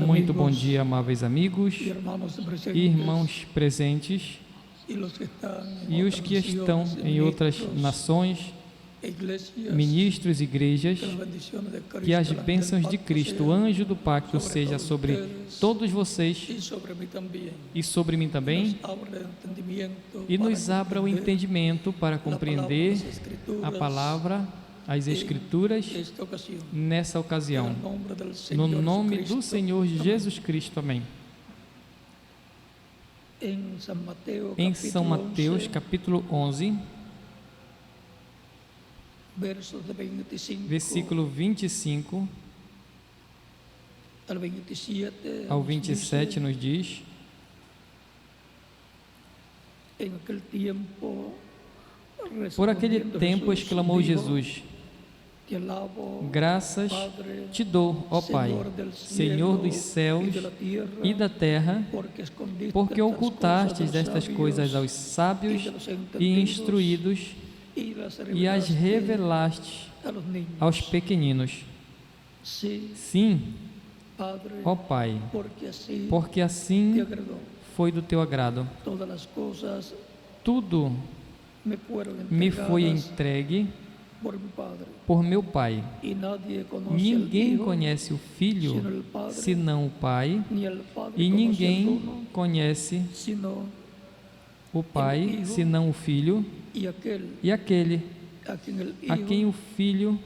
Muito bom dia, amáveis amigos e irmãos presentes e os que estão em outras nações, ministros e igrejas. Que as bênçãos de Cristo, o anjo do pacto, seja sobre todos vocês e sobre mim também, e nos abra o entendimento para compreender a palavra, as Escrituras, nessa ocasião. No nome do Senhor Jesus Cristo, amém. Em São Mateus, capítulo 11, versículo 25 ao 27, nos diz: Por aquele tempo exclamou Jesus: Graças te dou, ó Pai, Senhor dos céus e da terra, porque ocultastes estas coisas aos sábios e instruídos e as revelaste aos pequeninos. Sim, ó Pai, porque assim foi do teu agrado. Tudo me foi entregue por meu Pai. Ninguém conhece o Filho senão o Pai, e ninguém conhece o Pai senão o Filho, e aquele a quem o Filho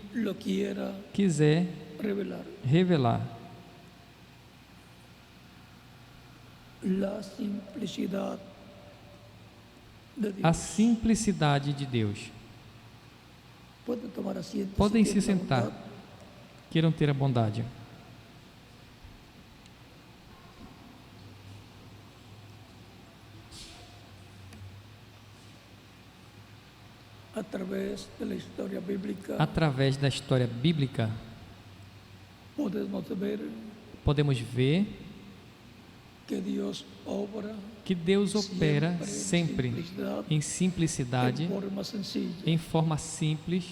quiser revelar. A simplicidade de Deus. Podem se sentar. Queiram ter a bondade. Através da história bíblica, podemos ver que Deus opera sempre em simplicidade, em forma simples,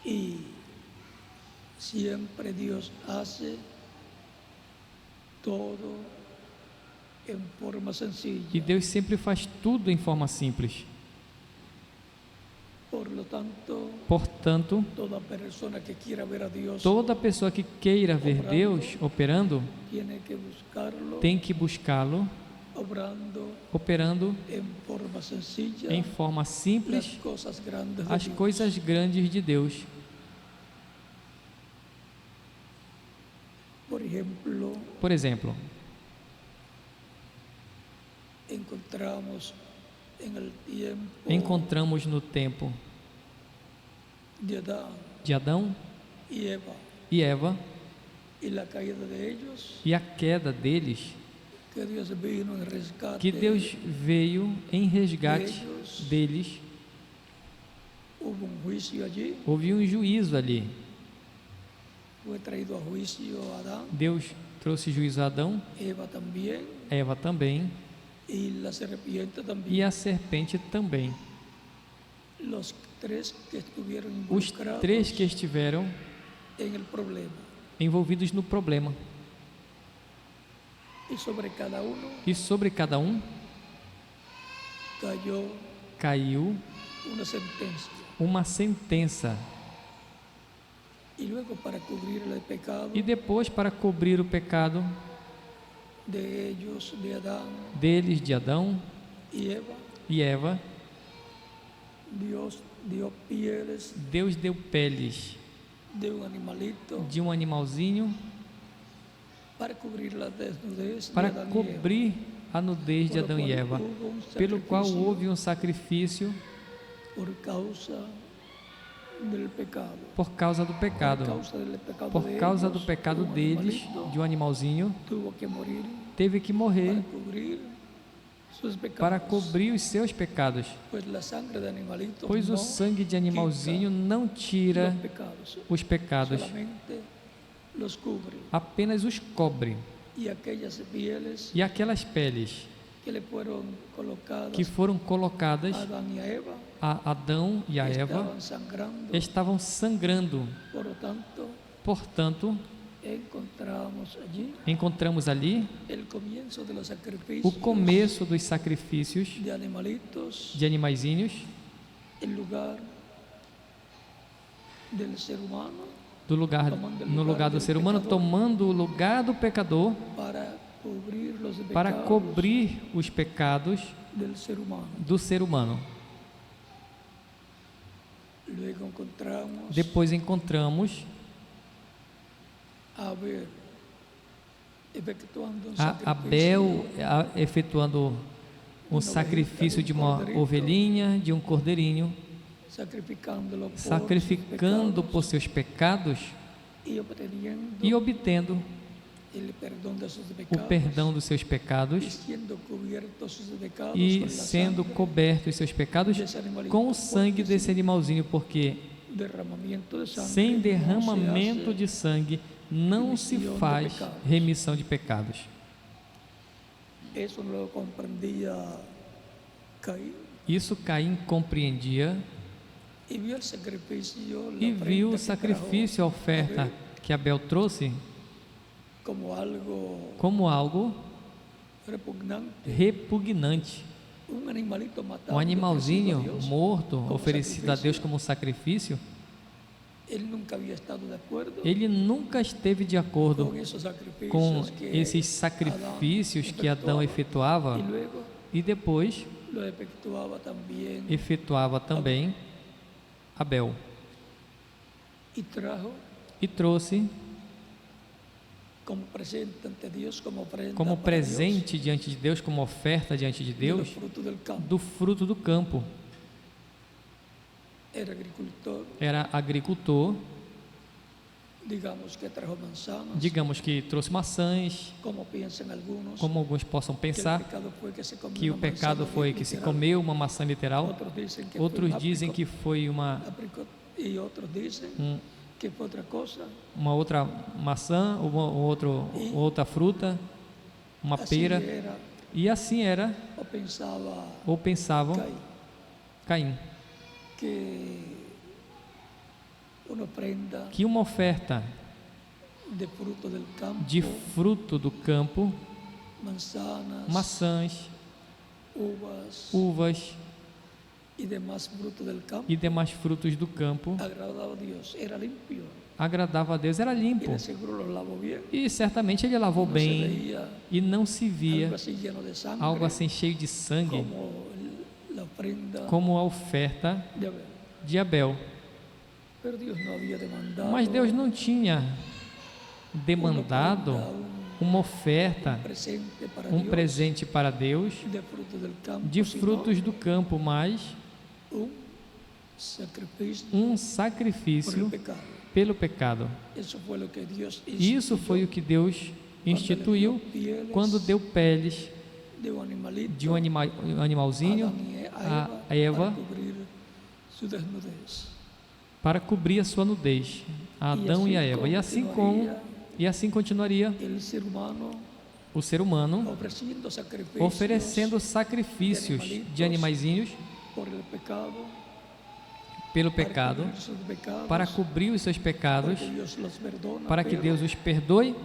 e sempre Deus hace todo em forma sencilla. E Deus sempre faz tudo em forma simples. Portanto, toda pessoa que queira ver Deus operando tem que buscá-lo operando em forma simples as coisas grandes de Deus. Por exemplo, encontramos no tempo de Adão e Eva e a queda deles, que Deus veio em resgate deles. Houve um juízo ali. Deus trouxe juízo a Adão, Eva também, e a serpente também. Os três que estiveram envolvidos no problema. E sobre cada um caiu uma sentença. E depois, para cobrir o pecado deles, de Adão e Eva, Deus deu peles de um animalzinho para cobrir a nudez de Adão e Eva, pelo qual houve um sacrifício por causa do pecado. Por causa do pecado deles, de um animalzinho, teve que morrer para cobrir os seus pecados, pois o sangue de animalzinho não tira os pecados, apenas os cobre. E aquelas peles que foram colocadas a Adão e a Eva estavam sangrando. Portanto, encontramos ali o começo dos sacrifícios de animaizinhos no lugar do ser humano, tomando o lugar do pecador para cobrir os pecados do ser humano. Depois encontramos Abel efetuando um sacrifício de uma ovelhinha, de um cordeirinho, sacrificando por seus pecados e obtendo o perdão dos seus pecados e sendo cobertos os seus pecados com o sangue desse animalzinho, porque sem derramamento de sangue não se faz remissão de pecados. Isso Caim compreendia e viu o sacrifício, a oferta que Abel trouxe como algo repugnante. Um animalzinho morto, oferecido a Deus como sacrifício. Ele nunca esteve de acordo com esses sacrifícios que Adão efetuava e depois efetuava também Abel. E trouxe como presente diante de Deus, como oferta diante de Deus, do fruto do campo. Era agricultor, digamos que trouxe maçãs, como alguns possam pensar, que o pecado foi que se comeu uma maçã literal. Outros dizem que foi uma outra maçã, outra fruta, uma pera. E assim era, ou pensavam Caim, que uma oferta de fruto do campo, maçãs, uvas e demais frutos do campo agradava a Deus, era limpo. E certamente ele lavou bem e não se via algo assim cheio de sangue como a oferta de Abel. Mas Deus não tinha demandado uma oferta, um presente para Deus de frutos do campo, mas um sacrifício pelo pecado. Isso foi o que Deus instituiu quando deu peles de um animalzinho a Eva para cobrir a sua nudez, a Adão e a Eva. E assim continuaria o ser humano oferecendo sacrifícios de animaizinhos pelo pecado, para cobrir os seus pecados, para que Deus os perdoe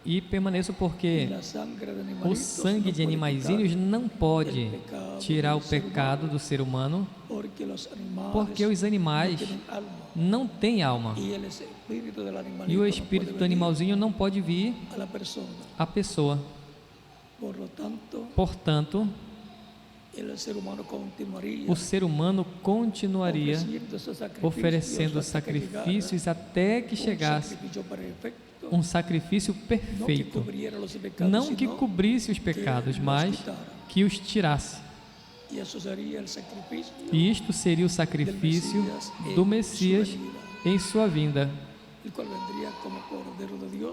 e permaneçam, porque o sangue de animaizinhos não pode tirar o pecado do ser humano, porque os animais não têm alma e o espírito do animalzinho não pode vir à pessoa. Portanto, o ser humano continuaria oferecendo sacrifícios até que chegasse um sacrifício perfeito, não que cobrisse os pecados, mas que os tirasse. E isto seria o sacrifício do Messias em sua vinda,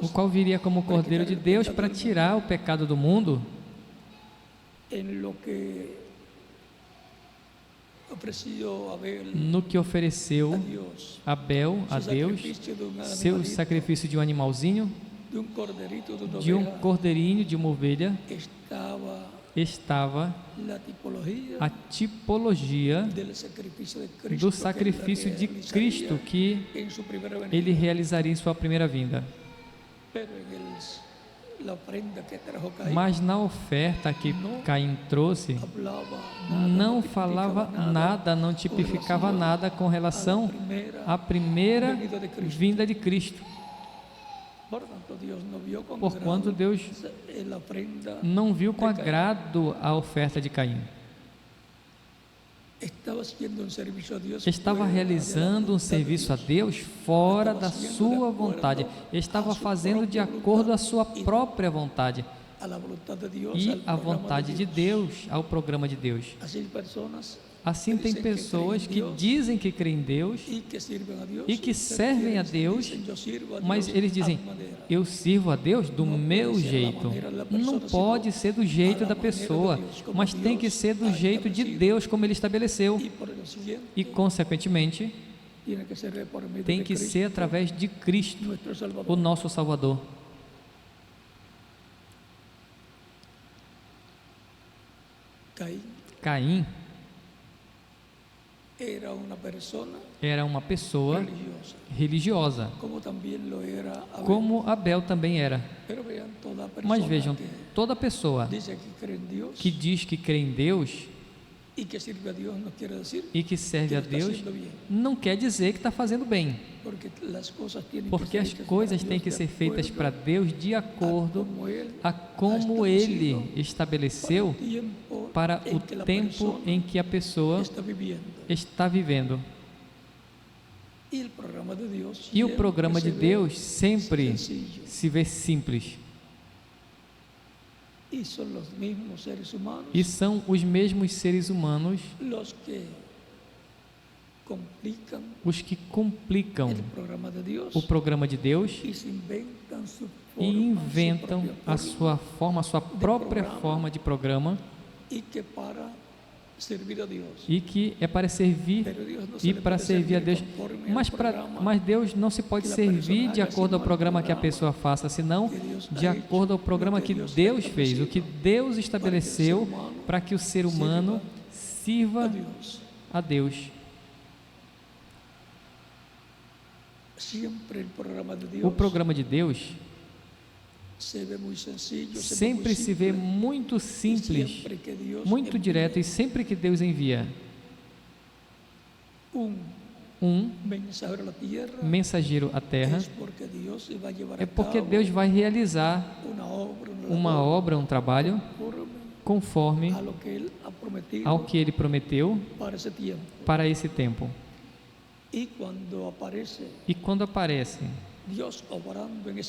o qual viria como Cordeiro de Deus para tirar o pecado do mundo. No que ofereceu Abel a Deus, seu sacrifício de um animalzinho, de um cordeirinho, de uma ovelha, estava la tipología a tipologia del sacrificio de Cristo, do sacrifício de Cristo que en su primera venida. ele realizaria em sua primeira vinda. Pero la ofrenda que trajo Caín Mas na oferta que Caim trouxe, hablaba nada, não tipificaba falava nada, não tipificava nada com relação à primeira vinda de Cristo. Portanto, Deus não viu com Porquanto agrado Deus a ofrenda não viu com de Caim. agrado a oferta de Caim. Estava haciendo um serviço a Deus Estava fuera realizando um serviço a Deus fora da sua vontade. Estava fazendo de acordo à sua própria vontade a la voluntad de Dios, e al à programa vontade de Deus, ao programa de Deus. Assim, personas Assim, tem pessoas que dizem que creem em Deus e que servem a Deus, e que servem a Deus, dizem, "Eu sirvo a mas Deus eles a dizem: mi maneira". eu sirvo a Deus do meu jeito. Não pode ser do jeito da pessoa, mas tem que ser do jeito de Deus, como Ele estabeleceu. E por consiguiente, E, consequentemente, tiene que ser por meio tem de que Cristo, ser através de Cristo, nuestro Salvador. o nosso Salvador. Caim era uma pessoa religiosa, como Abel também era. Mas vejam, toda pessoa que diz que crê em Deus e que serve a Deus não quer dizer que está fazendo bem, porque as coisas têm que ser feitas para Deus de acordo a como Ele estabeleceu para o tempo em que a pessoa está vivendo. E o programa de Deus sempre se vê simples. E são os mesmos seres humanos os que complicam o programa de Deus e inventam a sua forma, a sua própria forma de programa, e que é para servir e para servir a Deus. Mas Deus não se pode servir de acordo ao programa que a pessoa faça, senão de acordo ao programa que Deus fez, o que Deus estabeleceu para que o ser humano sirva a Deus. O programa de Deus sempre se vê muito simples, muito direto, e sempre que Deus envia um mensageiro à terra, é porque Deus vai realizar uma obra, um trabalho, conforme ao que Ele prometeu para esse tempo. E quando aparece,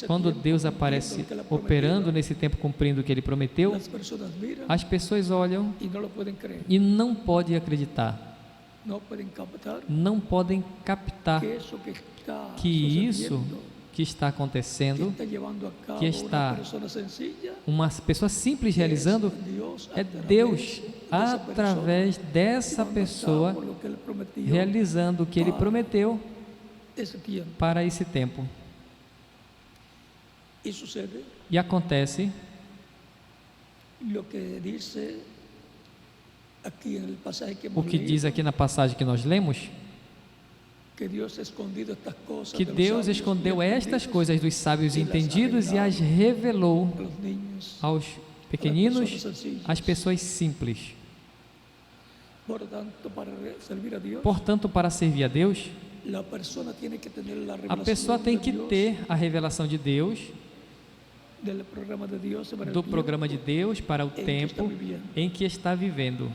quando Deus aparece operando nesse tempo, cumprindo o que Ele prometeu, as pessoas olham e não podem acreditar, não podem captar que isso que está acontecendo, que está uma pessoa simples realizando, é Deus através dessa pessoa realizando o que Ele prometeu para esse tempo. E acontece o que diz aqui na passagem que nós lemos, que Deus escondeu estas coisas dos sábios e entendidos e as revelou aos pequeninos, às pessoas simples. Portanto, para servir a Deus, a pessoa tem que ter a revelação de Deus, do programa de Deus para o tempo em que está vivendo.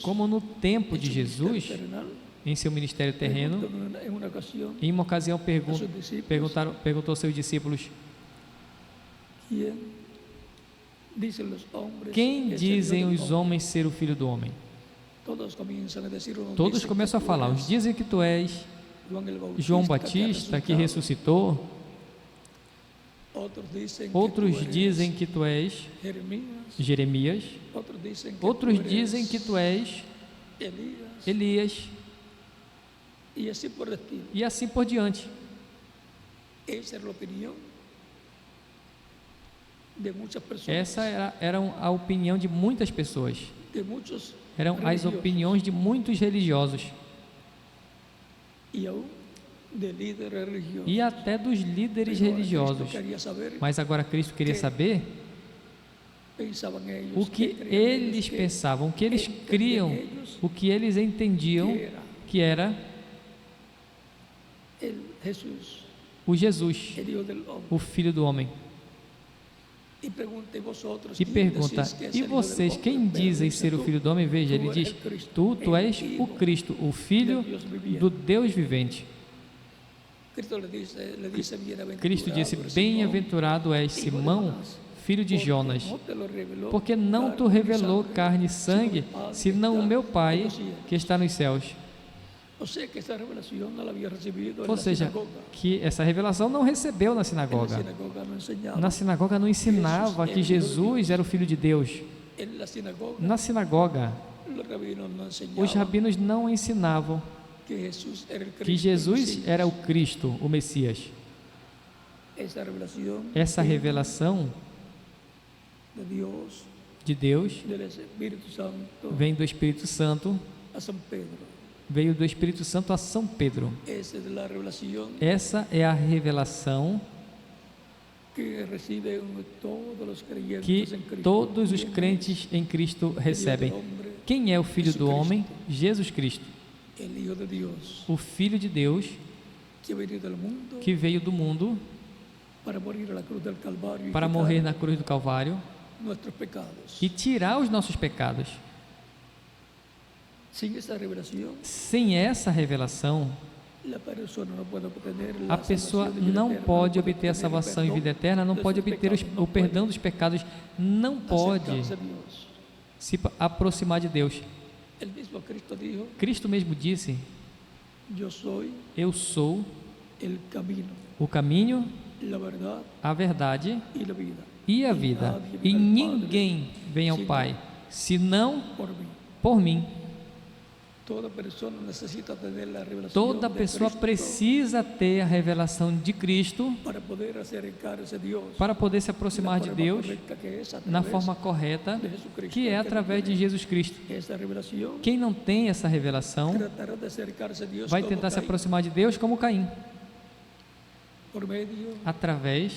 Como no tempo de Jesus, em seu ministério terreno, em uma ocasião perguntou aos seus discípulos: quem dizem os homens ser o Filho do Homem? Todos começam a falar: uns dizem que tu és João Batista, que ressuscitou. Outros dizem que tu és Jeremias. Outros dizem que tu és Elias. E assim por diante. de muchas personas, Essa era a opinião de muitas pessoas. de muchos Eram as religiosos, opiniões de muitos religiosos y aún de líderes religiosos. e até dos líderes Pero ahora religiosos. Cristo quería saber Mas agora Cristo queria saber pensaban ellos, o que qué creían eles ellos, que pensavam, o que eles entendían criam, ellos o que eles entendiam que era que era el Jesús, o Jesus, el Hijo del Hombre. o Filho do Homem. Y pregunta, vosotros, E ¿quién pergunta: decís que es e el Hijo del vocês, Hombre? quem Pedro dizem dice, ser o tú, Filho do Homem? Veja, ele tú diz: eres el Cristo, tu el és o Hijo Cristo, o Filho del Dios viviente. do Deus vivente. Cristo le dice, bienaventurado Cristo disse: eres bem-aventurado és Simão, Simão, filho de porque Jonas, no te lo reveló porque não tu carne ni revelou sangre, carne e sino sangue, el Padre senão que o está meu en Pai los cielos. que está nos céus. O sea que esta revelación no la había recibido en Ou la seja, sinagoga. que essa revelação não recebeu na En la sinagoga. sinagoga no enseñaba. Na sinagoga não ensinava que Jesus era o Filho de Deus. En la sinagoga Na sinagoga, los rabinos no os enseñaban rabinos não ensinavam que Jesús era el Cristo, que el Jesus Mesías. era o Cristo, o Messias. Esa revelación Essa vino revelação de Dios, de Deus del Espíritu Santo vem do Espírito Santo, a San Pedro. veio do Espírito Santo a São Pedro. Esa es la revelación Essa é a revelação que reciben todos los creyentes que en Cristo. todos os ¿Quién es crentes em Cristo el Hijo recebem. del hombre? Quem é o Filho do Jesus homem? Jesus Cristo, El Hijo de Dios, o Filho de Deus que ha venido al mundo que veio do mundo para morir a la cruz del Calvario y para quitar morrer na cruz do Calvário nuestros pecados. e tirar os nossos pecados. Sin esa revelación, Sem essa revelação, la persona no puede obtener a la pessoa salvación y vida não eterna, pode no puede obter a obtener el salvação e perdón vida eterna, não de pode sus obter pecados, no o perdão dos pecados, não pode acercarse a Dios. se aproximar de Deus. El mismo Cristo dijo, Cristo mesmo disse: yo soy eu sou el camino, o caminho, la verdad a verdade y la vida. e a vida, e ninguém vem ao Pai senão Por mí. por mim. Toda persona necesita tener la revelación Toda de pessoa Cristo precisa ter a revelação de Cristo para poder acercarse a Dios para poder se de la aproximar de forma Deus correcta, que es a na través forma correta, de Jesucristo. que é El no através de tiene Jesus Cristo. esa revelación, Quem não tem essa revelação tratará de acercarse a Dios vai como tentar se Caín, aproximar de Deus como Caim, por medio através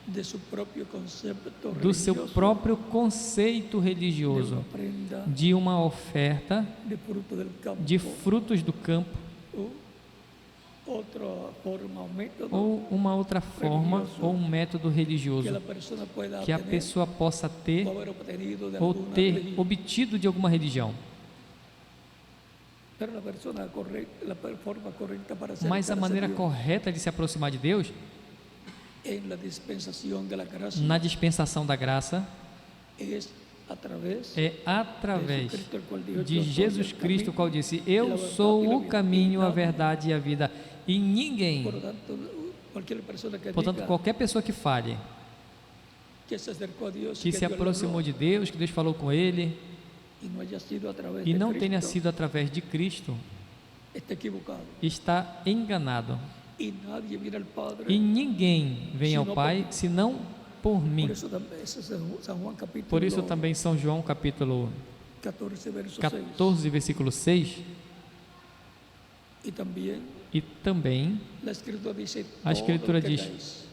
de su propio concepto do seu religioso, próprio conceito de una religioso, ofrenda de uma oferta de fruto del campo, de frutos do campo o otra forma o método ou uma outra forma ou um método que religioso la persona pueda que a tener pessoa possa ter o haber obtenido de ou alguna ter religión. obtido de alguma religião. Pero la persona correcta, la forma correcta para Mas a acercarse maneira Dios correta de se aproximar de Deus, en la dispensación de la gracia na dispensação da graça, es a través é através de Jesucristo, el cual dijo, de "Yo soy Jesus el Cristo, o camino, qual disse: a eu verdade sou e a o vida." caminho, a Nadie, verdade e a vida. E ninguém, Por lo tanto, cualquier persona que portanto, diga qualquer pessoa que fale, que se acercó a Dios, que que se Dios le aproximou habló, de Deus, que Deus falou com ele, y no haya sido a través e de não Cristo, tenha sido através de Cristo, está equivocado. está enganado. Y nadie viene al Padre. E ninguém vem ao Pai senão por mim. Por eso también, ese es San Juan capítulo Por isso também São João capítulo 14, verso 6. 14, versículo 6, Y también e também la Escritura dice, a Escritura todo lo que diz, hagáis,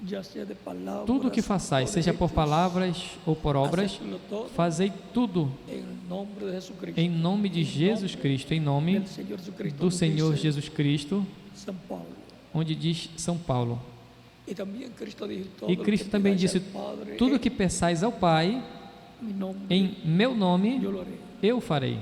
ya sea de palabras, tudo o que façais, o de seja por hechos, palavras ou por obras, hacedlo todo fazei tudo en nombre de Jesucristo, em nome de Jesus Cristo, em nome del Señor Jesucristo, do nos Senhor dice Jesus Cristo, San Pablo. onde diz São Paulo. Y también Cristo dijo, todo E lo Cristo que também pidáis disse: al Padre tudo en que peçais ao Pai, mi nombre, em meu nome, yo lo haré. eu farei.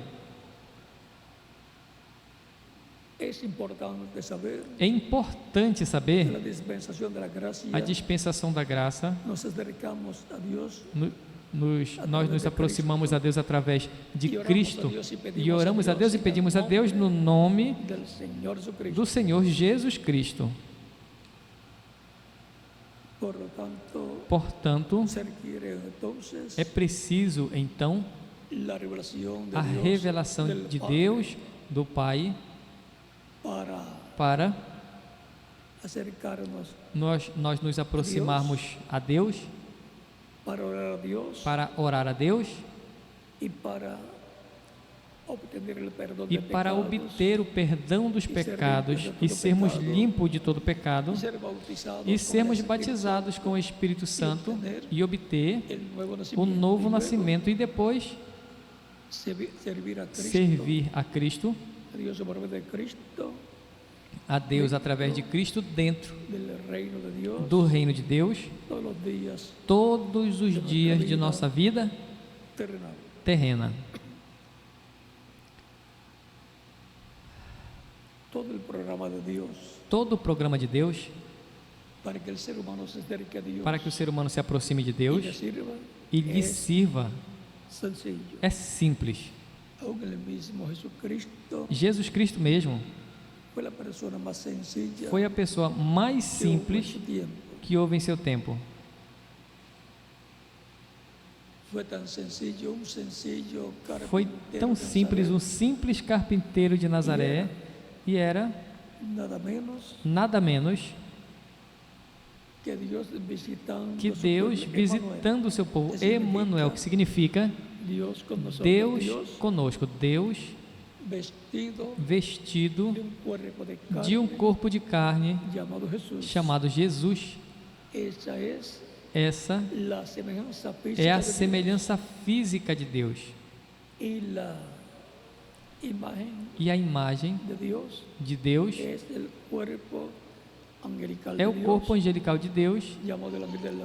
Es importante saber É importante que la saber dispensación de la gracia a dispensação da graça. nos acercamos a Dios Nós nos aproximamos a Deus através de Cristo e oramos a Deus e pedimos a Deus no nome del Señor Jesucristo. do Senhor Jesus Cristo. Por lo tanto, Portanto, se requiere entonces é preciso então la revelación de a Dios, revelação del de Padre, Deus, do Pai, para acercarnos nós nos aproximarmos a Deus para orar a Deus e para obter o perdão dos pecados e sermos limpos de todo pecado e sermos batizados com o Espírito Santo e obter o novo nascimento e depois servir a Cristo, a Deus através de Cristo dentro do reino de Deus todos os dias de nossa vida terrena. Todo o programa de Deus para que o ser humano se aproxime de Deus e lhe sirva é simples. Jesus Cristo mesmo foi a pessoa mais simples que houve em seu tempo. Foi tão simples, um simples carpinteiro de Nazaré, e era nada menos que Deus visitando o seu povo. Emanuel, que significa Deus conosco. Deus vestido de um corpo de carne chamado Jesus. Essa é a semelhança física de Deus. E a imagem de Deus é o corpo angelical de Deus,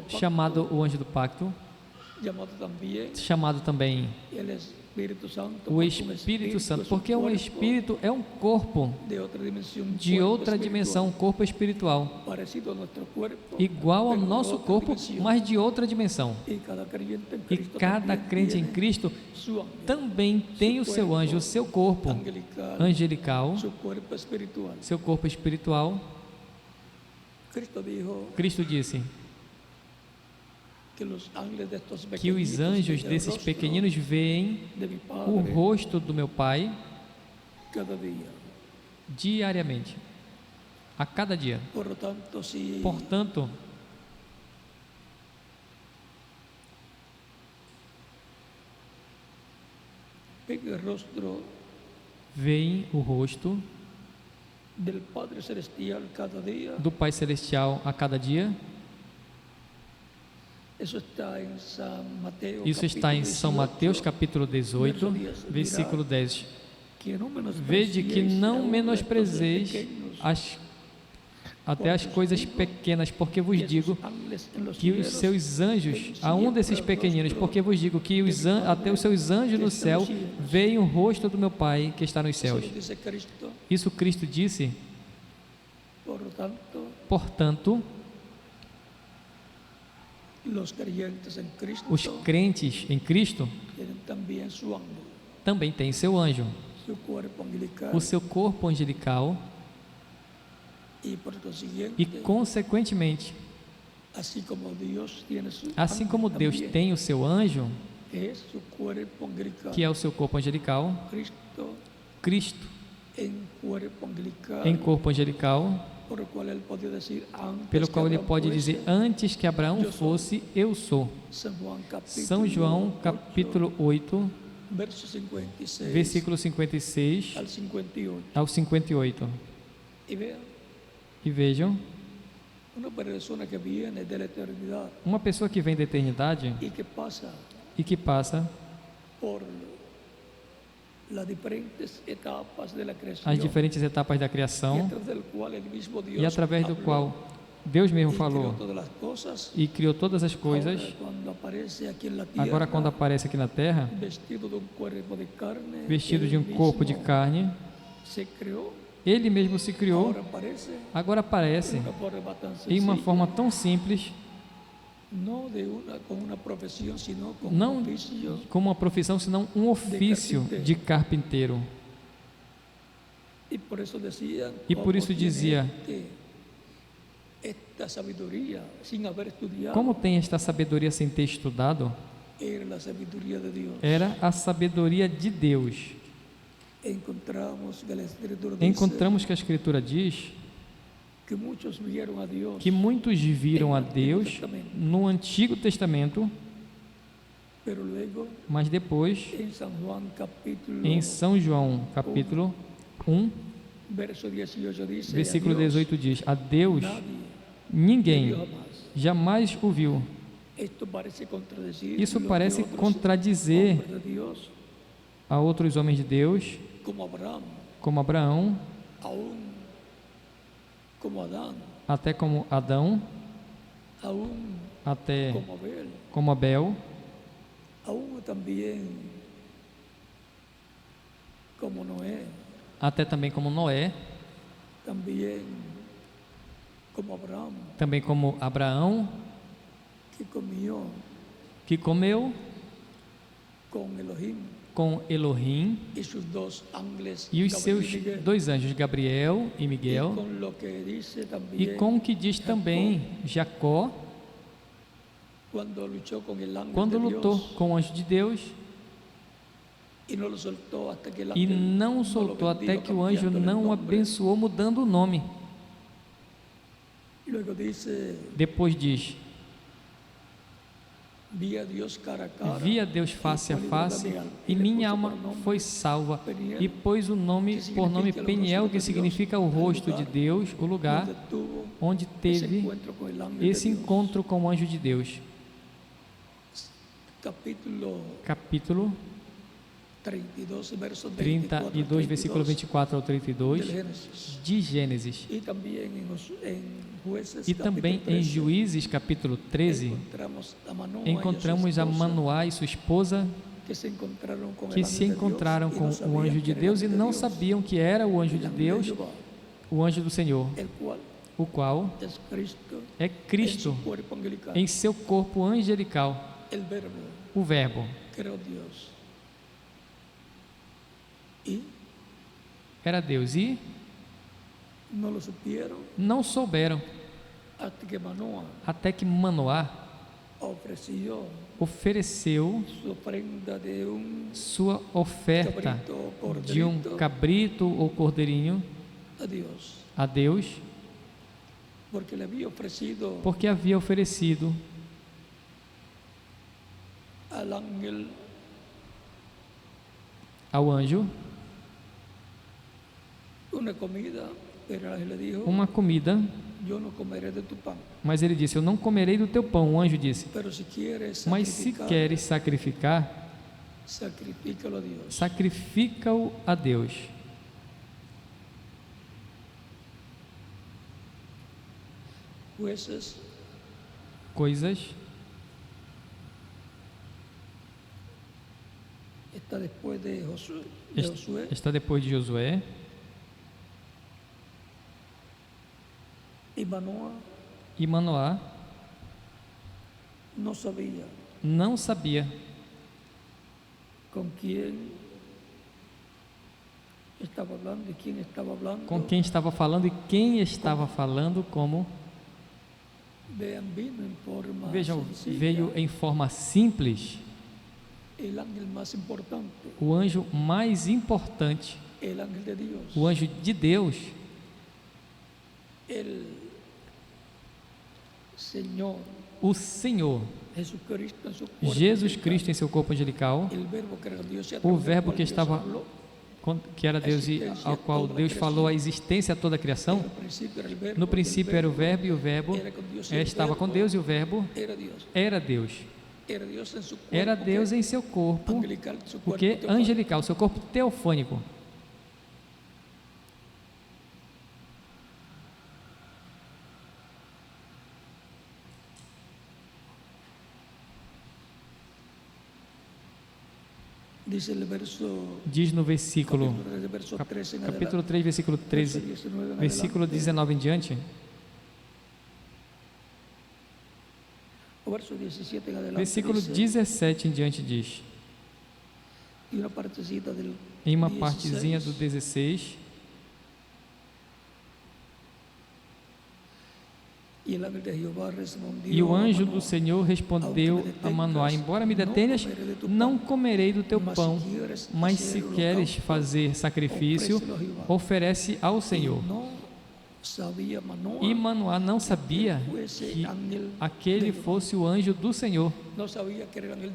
chamado o anjo do pacto, chamado também o Espírito Santo, porque o Espírito é um corpo de outra dimensão, um corpo espiritual, igual ao nosso corpo, mas de outra dimensão. E cada crente em Cristo também tem o seu anjo, o seu corpo angelical, seu corpo espiritual. Cristo disse que os anjos desses pequeninos veem o rosto do meu Pai diariamente, a cada dia. Portanto, veem o rosto do Pai Celestial a cada dia. Isso está em São Mateus capítulo 18, versículo 10. Vede que não menosprezeis até as coisas pequenas, porque vos digo que os seus anjos, a um desses pequeninos, porque vos digo que até os seus anjos no céu veem o rosto do meu Pai que está nos céus. Isso Cristo disse. Portanto, os crentes em Cristo também têm seu anjo, o seu corpo angelical, e consequentemente, assim como Deus tem o seu anjo, que é o seu corpo angelical, Cristo em corpo angelical, pelo qual ele pode dizer: antes que Abraão fosse, eu sou. São João capítulo 8, versículo 56 ao 58. E vejam, uma pessoa que vem da eternidade e que passa as diferentes etapas da criação, e através do qual Deus mesmo falou e criou todas as coisas. Agora, quando aparece aqui na terra, vestido de um corpo de carne, Ele mesmo se criou. Agora aparece em uma forma tão simples, não como uma profissão, senão um ofício de carpinteiro. E por isso dizia: como tem esta sabedoria sem ter estudado? Era a sabedoria de Deus. Encontramos que a Escritura diz que muitos viram a Deus no Antigo Testamento Mas depois, em São João, capítulo 1, versículo 18 diz: a Deus ninguém jamais o viu. Isso parece contradizer a outros homens de Deus, como Abraão, até como Adão, até como Abel, até também como Noé, também como Abraão, que comeu com Elohim e os seus dois anjos, Gabriel e Miguel, e com o que diz também Jacó, quando lutou com o anjo de Deus, e não o soltou até que o anjo não o abençoou, mudando o nome. Depois diz: vi a Deus face a face, e minha alma foi salva, e pôs o nome por nome Peniel, que significa o rosto de Deus, o lugar onde teve esse encontro com o anjo de Deus. Capítulo 32, versículo 24 ao 32 de Gênesis. E também em Juízes, capítulo 13, encontramos a Manoá e sua esposa, que se encontraram com o anjo de Deus e não sabiam que era o anjo de Deus, o anjo do Senhor, o qual é Cristo em seu corpo angelical, o Verbo. Era Deus, e não souberam até que Manoá ofereceu sua oferta de um cabrito ou cordeirinho a Deus, porque havia oferecido ao anjo uma comida, mas ele disse: eu não comerei do teu pão. O anjo disse: mas se queres sacrificar, sacrifica-o a Deus. Coisas está depois de Josué. E Manoá não sabia com quem estava falando e quem estava falando como. Vejam, veio em forma simples. O anjo mais importante, o anjo de Deus, o Senhor, Jesus Cristo em seu corpo angelical, o Verbo que estava, que era Deus e ao qual Deus falou a existência a toda a criação. No princípio era o Verbo, e o Verbo estava com Deus, e o Verbo era Deus. Era Deus em seu corpo, o que? Angelical, seu corpo teofônico. Diz no versículo, capítulo 3, versículo 13, versículo 19 em diante. Versículo 17 em diante diz, em uma partezinha do 16, e o anjo do Senhor respondeu a Manoá: embora me detenhas, não comerei do teu pão, mas se queres fazer sacrifício, oferece ao Senhor. E Manoá não sabia que aquele fosse o anjo do Senhor.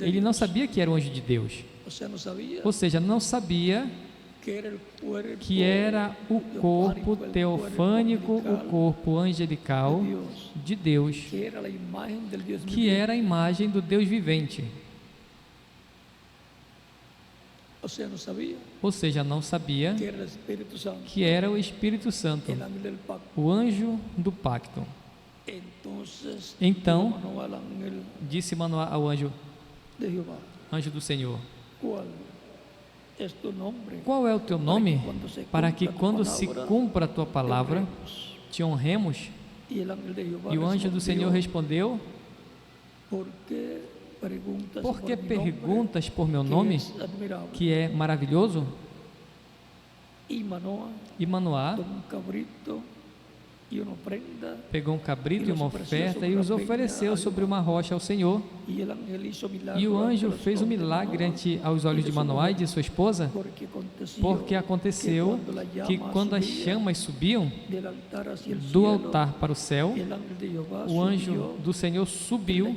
Ele não sabia que era o anjo de Deus. Ou seja, não sabia que era o corpo teofânico, o corpo angelical de Deus, que era a imagem do Deus vivente. Ou seja, não sabia que era o Espírito Santo, o anjo do pacto. Então, disse Manoá ao anjo do Senhor: qual é o teu nome, para que quando se cumpra a tua palavra, te honremos? E o anjo do Senhor respondeu: por que perguntas por meu nome, que é maravilhoso? E Manoá pegou um cabrito e uma oferta e os ofereceu sobre uma rocha ao Senhor. E o anjo fez um milagre aos olhos de Manoá e de sua esposa, porque aconteceu que quando as chamas subiam do altar para o céu, o anjo do Senhor subiu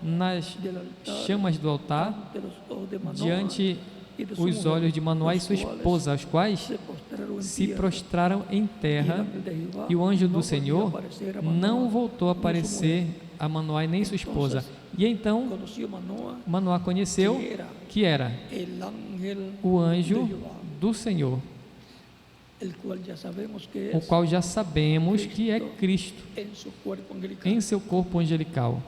nas chamas do altar diante os olhos de Manoá e sua esposa, os quais se prostraram em terra, e o anjo do Senhor não voltou a aparecer a Manoá e nem sua esposa. E então Manoá conheceu que era o anjo do Senhor, o qual já sabemos que é Cristo em seu corpo angelical.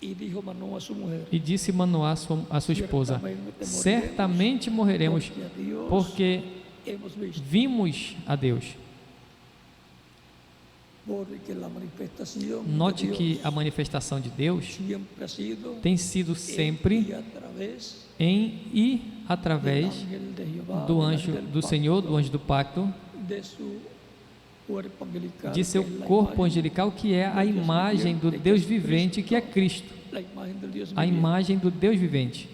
E disse Manoá a sua esposa: certamente morreremos, porque vimos a Deus. Note que a manifestação de Deus tem sido sempre em e através do anjo do Senhor, do anjo do pacto, de seu corpo angelical, que é a imagem do Deus vivente, que é Cristo, a imagem do Deus vivente.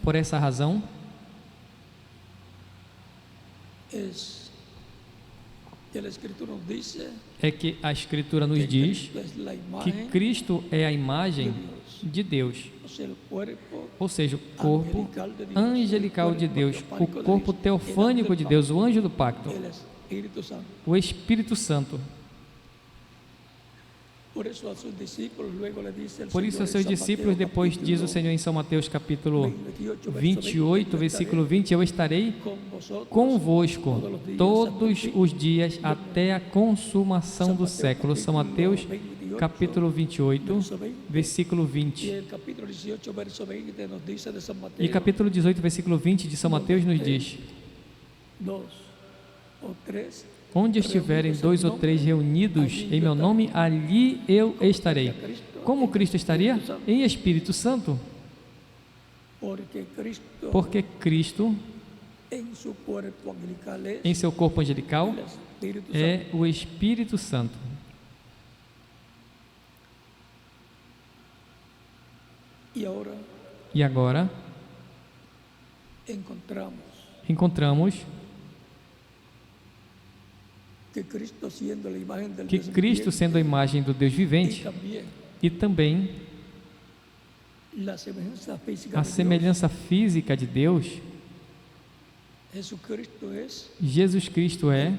Por essa razão, é que a Escritura nos diz que Cristo é a imagem de Deus, ou seja, o corpo angelical de Deus, o corpo teofânico de Deus, o anjo do pacto, o Espírito Santo. Por isso, aos seus discípulos, depois diz o Senhor em São Mateus capítulo 28, versículo 20: eu estarei convosco todos os dias até a consumação do século. São Mateus capítulo 28, versículo 20. E capítulo 18, versículo 20 de São Mateus nos diz: onde estiverem 2 ou 3 reunidos em meu nome, ali eu estarei. Como Cristo estaria? Em Espírito Santo. Porque Cristo, em seu corpo angelical, é o Espírito Santo. E agora encontramos que Cristo, sendo a imagem do Deus vivente, e também a semelhança física de Deus, Jesus Cristo é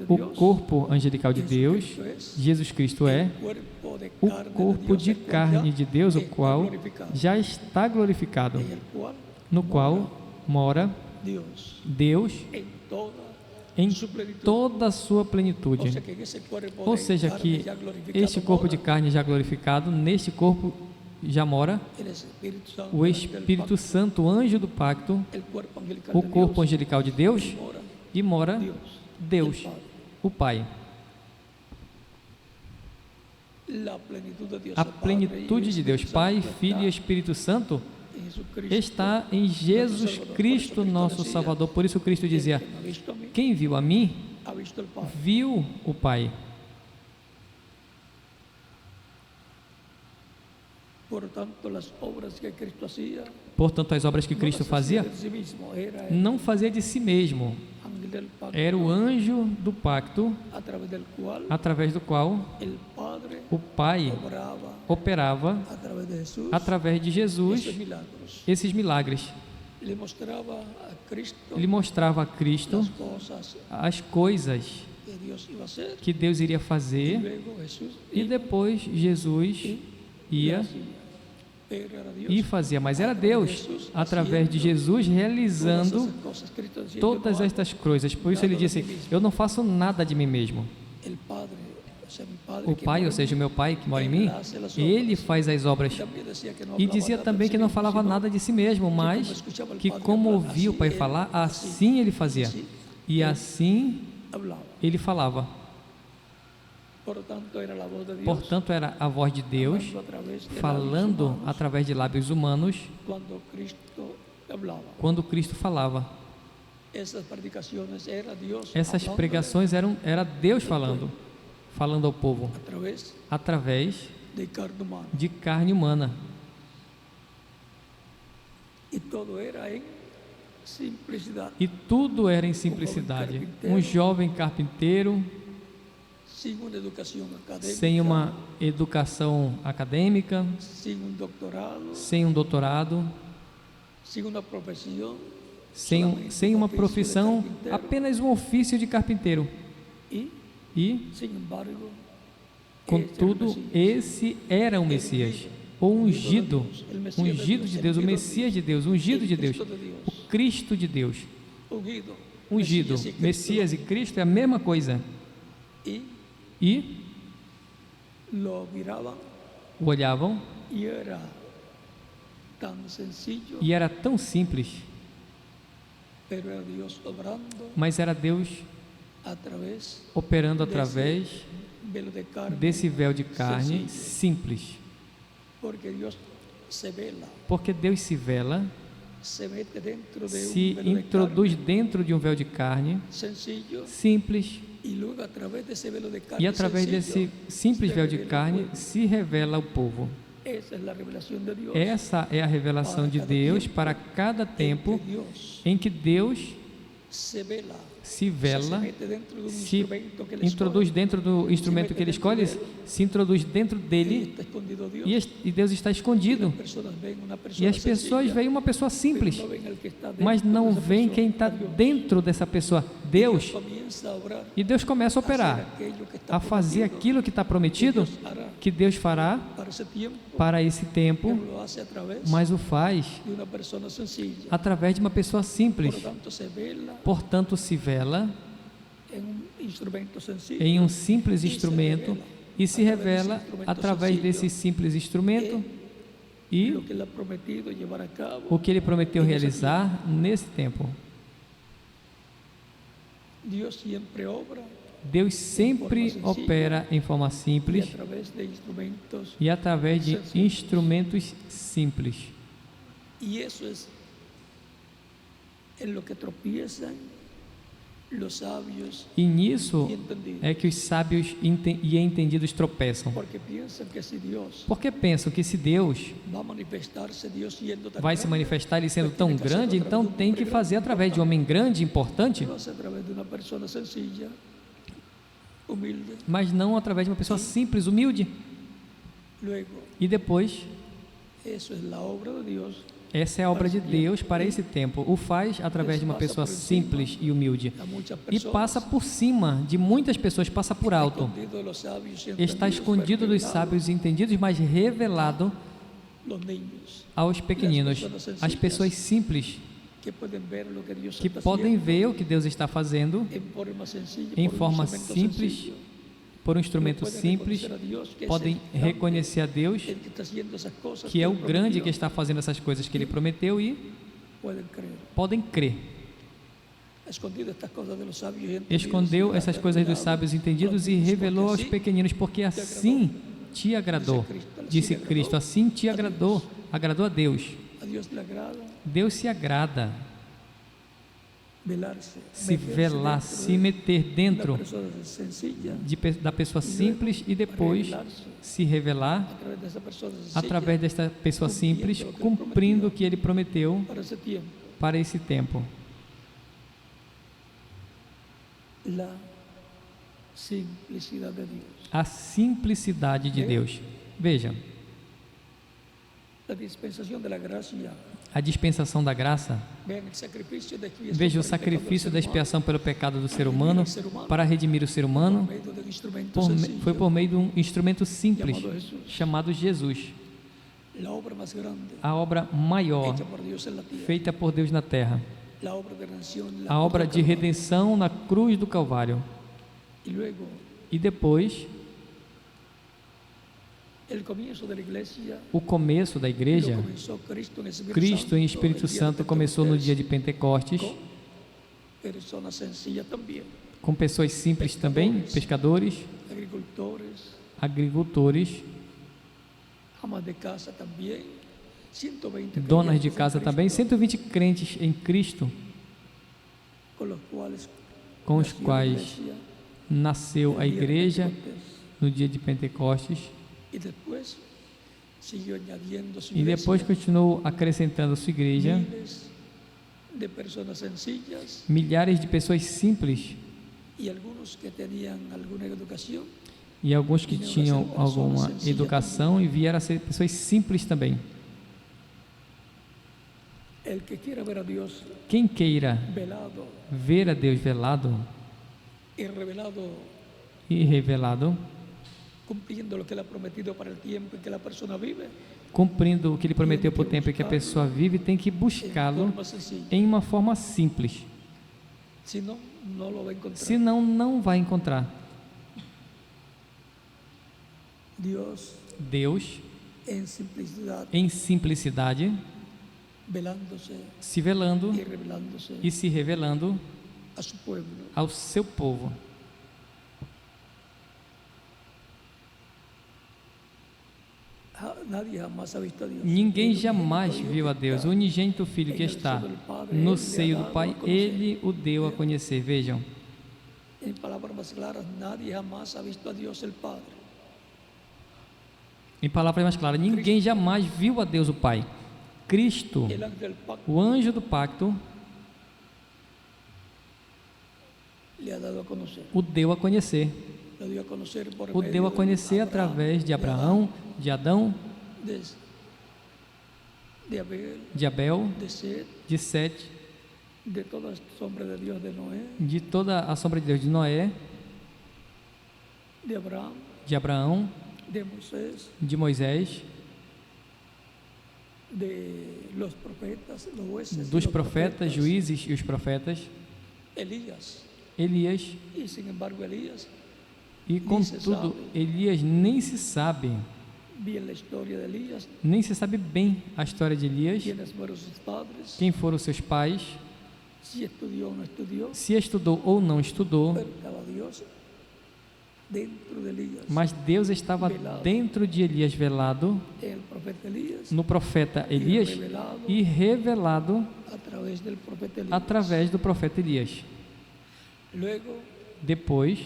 o corpo angelical de Deus, Jesus Cristo é o corpo de carne de Deus, o qual já está glorificado, no qual mora Deus em toda a sua plenitude. Ou seja, que este corpo de carne já glorificado, neste corpo já mora o Espírito Santo, o anjo do pacto, o corpo angelical de Deus, e mora Deus, o Pai. A plenitude de Deus, Pai, Filho e Espírito Santo, está em Jesus Cristo, nosso Salvador. Por isso Cristo dizia: quem viu a mim, viu o Pai. Portanto, as obras que Cristo fazia, não fazia de si mesmo. Era o anjo do pacto, através do qual o Pai operava, através de Jesus, esses milagres. Ele mostrava a Cristo as coisas que Deus iria fazer, e depois Jesus ia e fazia, mas era Deus, através de Jesus, realizando todas estas coisas. Por isso ele disse: eu não faço nada de mim mesmo. O Pai, ou seja, o meu Pai que mora em mim, Ele faz as obras. E dizia também que não falava nada de si mesmo, mas que como ouvia o Pai falar, assim Ele fazia. E assim Ele falava. Portanto, era a voz de Deus falando através de lábios humanos quando Cristo falava. Essas pregações era Deus falando ao povo através de carne humana. E tudo era em simplicidade. Um jovem carpinteiro sem uma educação acadêmica, sem um doutorado, sem uma profissão, apenas um ofício de carpinteiro. E, contudo, esse era o Messias, o ungido de Deus, o Messias de Deus, o ungido de Deus, o Cristo de Deus. Ungido, Messias e Cristo é a mesma coisa. E o olhavam e era tão simples, mas era Deus operando através desse véu de carne simples. Porque Deus se vela, se introduz dentro de um véu de carne simples, e através desse simples véu de carne se revela ao povo. Essa é a revelação de Deus para cada tempo em que Deus se vela, se introduz dentro do instrumento que Ele escolhe, se introduz dentro dele, e Deus está escondido. E as pessoas veem uma pessoa simples, mas não veem quem está dentro dessa pessoa, Deus. E Deus começa a operar, a fazer aquilo que está prometido, que Deus fará para esse tempo, mas o faz através de uma pessoa simples. Portanto, se vela em um simples instrumento e se revela através desse simples instrumento e o que Ele prometeu realizar nesse tempo. Deus sempre opera em forma simples e através de instrumentos simples. E isso é o que tropiezam. E nisso é que os sábios e entendidos tropeçam. Porque pensam que se Deus vai se manifestar Ele sendo tão grande, então tem que fazer através de um homem grande, importante, mas não através de uma pessoa simples, humilde. E depois, essa é a obra de Deus para esse tempo. O faz através de uma pessoa simples e humilde. E passa por cima de muitas pessoas, passa por alto. Está escondido dos sábios e entendidos, mas revelado aos pequeninos, às pessoas simples, que podem ver o que Deus está fazendo em forma simples, por um instrumento simples, podem reconhecer a Deus, que é o grande que está fazendo essas coisas que Ele prometeu, e podem crer. Escondeu essas coisas dos sábios entendidos e revelou aos pequeninos, porque assim te agradou, disse Cristo, assim te agradou a Deus. Deus se agrada se velar, se meter dentro da pessoa simples e depois se revelar através desta pessoa simples, cumprindo o que ele prometeu para esse tempo. A simplicidade de Deus. Veja, a dispensação da graça. Veja o sacrifício da expiação pelo pecado do ser humano para redimir o ser humano. Foi por meio de um instrumento simples chamado Jesus. A obra maior feita por Deus na terra. A obra de redenção na cruz do Calvário. E depois, o começo da igreja, Cristo em Espírito Santo começou no dia de Pentecostes, com pessoas simples também, pescadores, agricultores, donas de casa também, 120 crentes em Cristo, com os quais nasceu a igreja no dia de Pentecostes. E depois continuou acrescentando sua igreja, milhares de pessoas simples, e alguns que tinham alguma educação e vieram a ser pessoas simples também. Quem queira ver a Deus velado e revelado, cumprindo o que ele prometeu para o tempo em que a pessoa vive, cumprindo o que ele prometeu para o tempo em que a pessoa vive, tem que buscá-lo em uma forma simples. Senão, não vai encontrar. Deus, em simplicidade, se velando e se revelando ao seu povo. Ninguém jamais viu a Deus. O unigênito Filho que está no seio do Pai, Ele o deu a conhecer. Vejam. Em palavras mais claras, ninguém jamais viu a Deus o Pai. Cristo, o anjo do pacto, o deu a conhecer. O deu a conhecer através de Abraão, de Adão, de Abel, de Sete, de toda a sombra de Deus de Noé, de Abraão, de Moisés, dos profetas, juízes e os profetas, Elias, e contudo, Elias nem se sabe bem a história de Elias, quem foram seus pais, se estudou ou não estudou, mas Deus estava dentro de Elias velado, no profeta Elias, e revelado através do profeta Elias. Depois,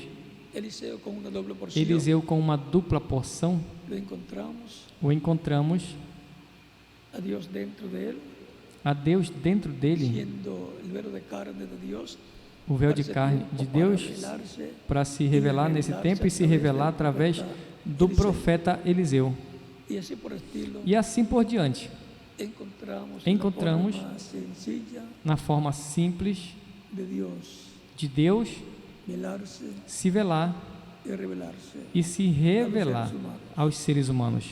Eliseu com uma dupla porção, o encontramos, a Deus dentro dele, o véu de carne de Deus, para se revelar nesse tempo e se revelar através do profeta Eliseu. E assim por diante, encontramos na forma simples de Deus se velar e se revelar aos seres humanos.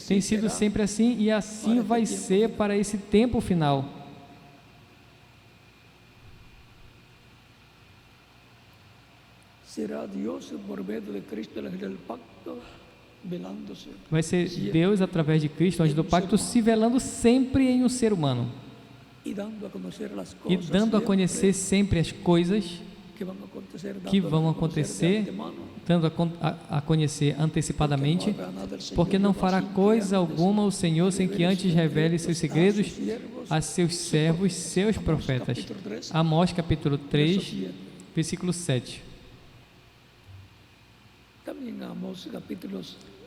Tem sido sempre assim e assim vai ser para esse tempo final. Vai ser Deus através de Cristo, anjo do pacto, se velando sempre em um ser humano e dando a conhecer sempre as coisas que vão acontecer, dando a conhecer antecipadamente, porque não fará coisa alguma o Senhor sem que antes revele seus segredos a seus servos, seus profetas. Amós capítulo 3, versículo 7.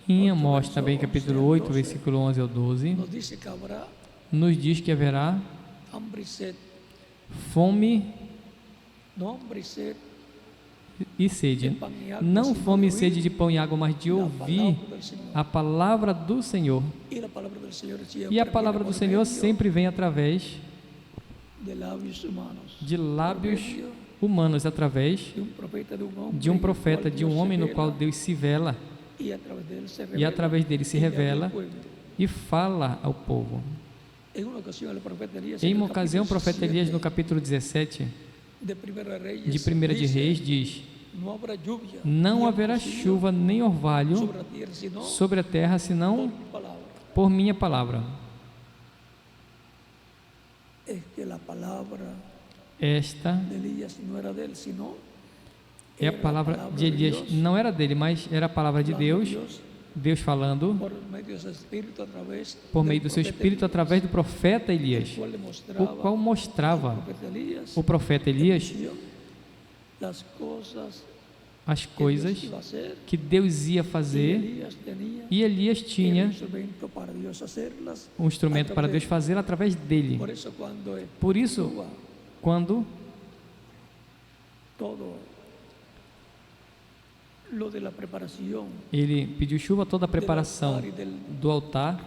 Em Amós também capítulo 8, versículo 11 ao 12, nos diz que haverá fome e sede, não fome e sede de pão e água, mas de ouvir a palavra do Senhor. E a palavra do Senhor sempre vem através de lábios humanos, através de um profeta, de um homem no qual Deus se vela, e através dele se revela e fala ao povo. Em uma ocasião, o profeta Elias, no capítulo 17 de 1 de Reis, diz: não haverá chuva nem orvalho sobre a terra, senão por minha palavra. Esta é a palavra de Elias, não era dele, mas era a palavra de Deus, Deus falando por meio do seu Espírito através do profeta Elias, o qual mostrava o profeta Elias as coisas que Deus ia fazer, e Elias tinha um instrumento para Deus fazer através dele. Por isso, quando ele pediu chuva, toda a preparação do altar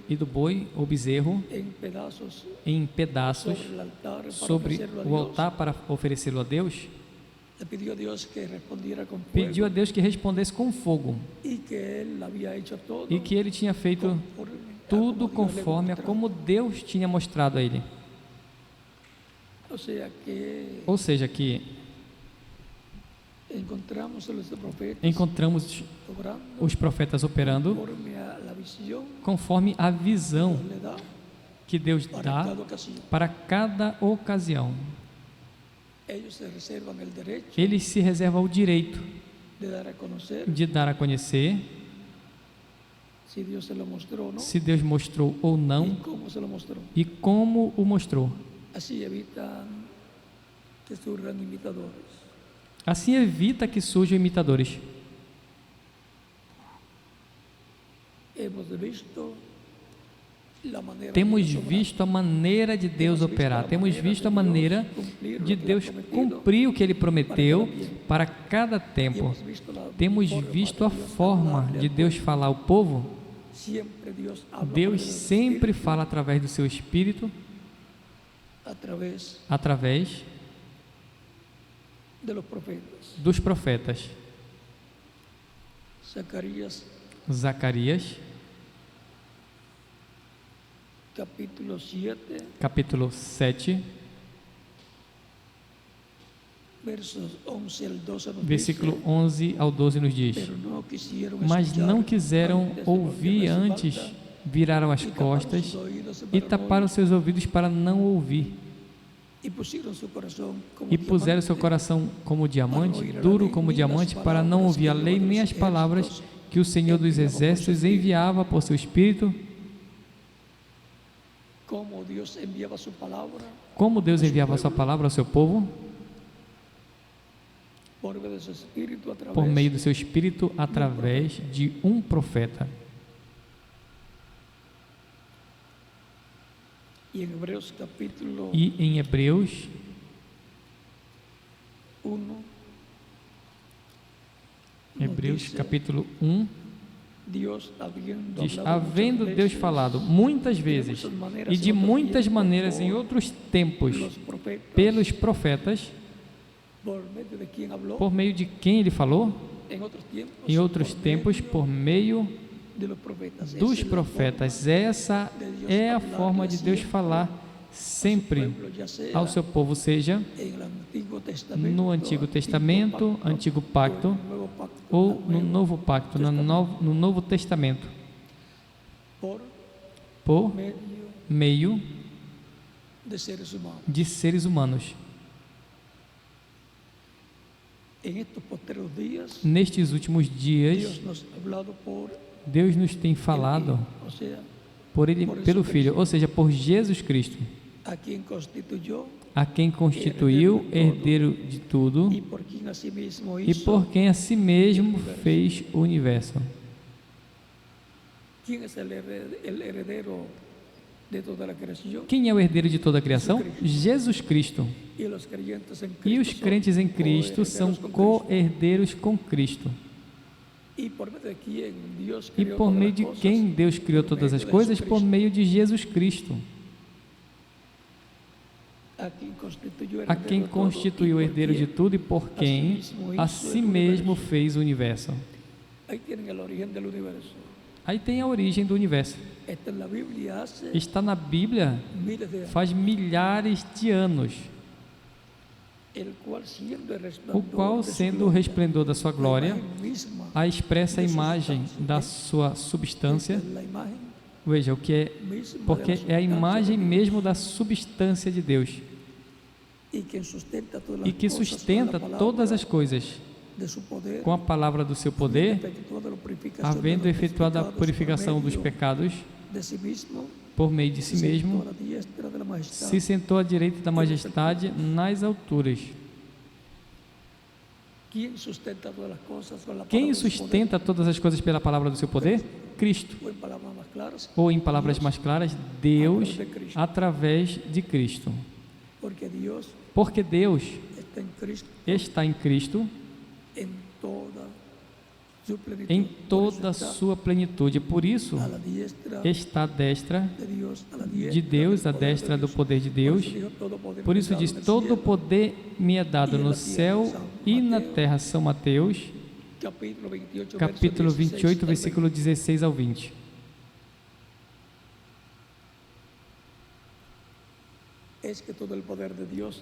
e do boi ou bezerro em pedaços sobre o altar para oferecê-lo a Deus, pediu a Deus que respondesse com fogo, e que ele tinha feito tudo conforme a como Deus tinha mostrado a ele. Ou seja, que encontramos os profetas operando conforme a visão que Deus dá para cada ocasião. Eles se reservam o direito de dar a conhecer se Deus mostrou ou não, e como o mostrou. Assim evita que surjam imitadores. Temos visto a maneira de Deus operar, temos visto a maneira de Deus cumprir o que Ele prometeu para cada tempo. Temos visto a forma de Deus falar ao povo. Deus sempre fala através do seu Espírito, através dos profetas. Zacarias capítulo 7, versículo 11 ao 12 nos diz: mas não quiseram ouvir, antes viraram as costas e taparam seus ouvidos para não ouvir, e puseram seu coração como diamante, duro como diamante, para não ouvir a lei nem as palavras que o Senhor dos Exércitos enviava por seu Espírito. Como Deus enviava a sua palavra ao seu povo? Por meio do seu Espírito, através de um profeta. E em Hebreus capítulo 1, diz: havendo Deus falado muitas vezes e de muitas maneiras em outros tempos pelos profetas, por meio de quem Ele falou? Em outros tempos, por meio dos profetas. Essa é a forma de Deus falar sempre ao seu povo, seja no Antigo Testamento, Antigo Pacto, ou no Novo Pacto, no Novo Testamento, por meio de seres humanos. nestes últimos dias, Deus nos tem falado pelo Filho, ou seja, por Jesus Cristo, a quem constituiu herdeiro de tudo e por quem a si mesmo fez o universo. Quem é o herdeiro de toda a criação? Jesus Cristo. E os crentes em Cristo são co-herdeiros com Cristo. E por meio de quem Deus criou todas as coisas? Por meio de Jesus Cristo. A quem constituiu o herdeiro de tudo e por quem a si mesmo fez o universo. Aí tem a origem do universo. Está na Bíblia faz milhares de anos. O qual, sendo o resplendor da sua glória, a expressa imagem da sua substância. Veja o que é, porque é a imagem mesmo da substância de Deus. E que sustenta todas as coisas com a palavra do seu poder, havendo efetuado a purificação dos pecados por meio de si mesmo, se sentou à direita da majestade nas alturas. Quem sustenta todas as coisas pela palavra do seu poder? Cristo. Ou em palavras mais claras, Deus através de Cristo. Porque Deus está em Cristo em toda a sua plenitude. Por isso, está à destra de Deus, à destra do poder de Deus. Por isso diz, todo o poder me é dado no céu e na terra. São Mateus, capítulo 28, versículo 16 ao 20.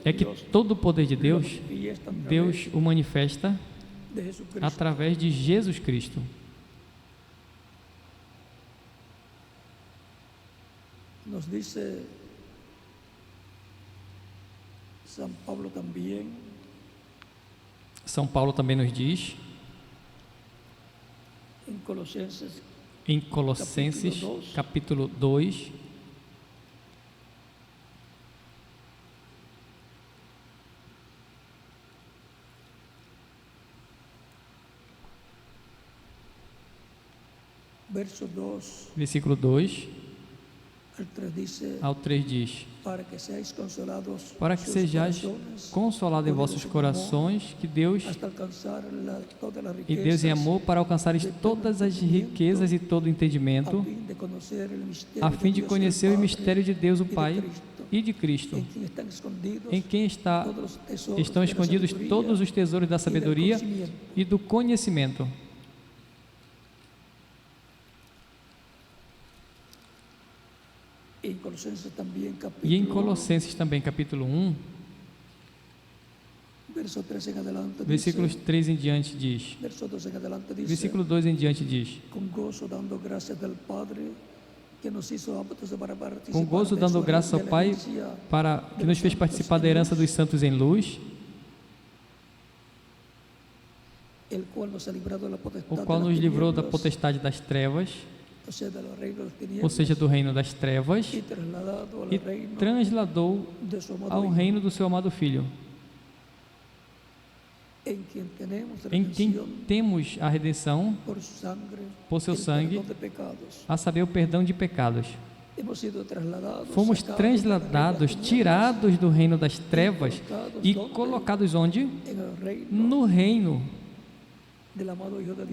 É que todo o poder de Deus, Deus o manifesta através de Jesus Cristo. Nos diz São Paulo também nos diz em Colossenses capítulo 2, versículo 2 ao 3 diz: para que sejais consolados em vossos corações, que Deus em amor, para alcançares todas as riquezas e todo o entendimento, a fim de conhecer o mistério de Deus o Pai e de Cristo, em quem estão escondidos todos os tesouros da sabedoria e do conhecimento. E em Colossenses também, capítulo 1, versículos 3 em diante diz, versículo 2 em diante diz: com gozo dando graças ao Pai para que nos fez participar da herança dos santos em luz, o qual nos livrou da potestade das trevas, ou seja, do reino das trevas, e transladou ao reino do seu amado Filho, em quem temos a redenção por seu sangue, a saber, o perdão de pecados. Fomos transladados, tirados do reino das trevas e colocados onde? No reino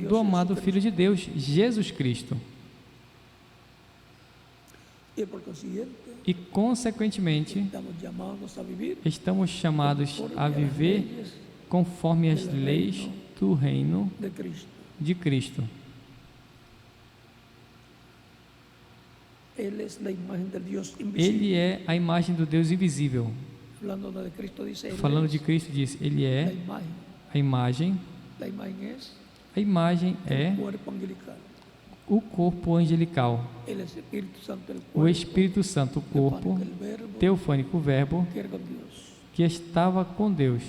do amado Filho de Deus, Jesus Cristo. E, consequentemente, estamos chamados a viver conforme as leis do reino de Cristo. Ele é a imagem do Deus invisível. Falando de Cristo, diz: Ele é a imagem. A imagem é o corpo angelical. O Espírito Santo, o corpo teofânico, o Verbo, que estava com Deus.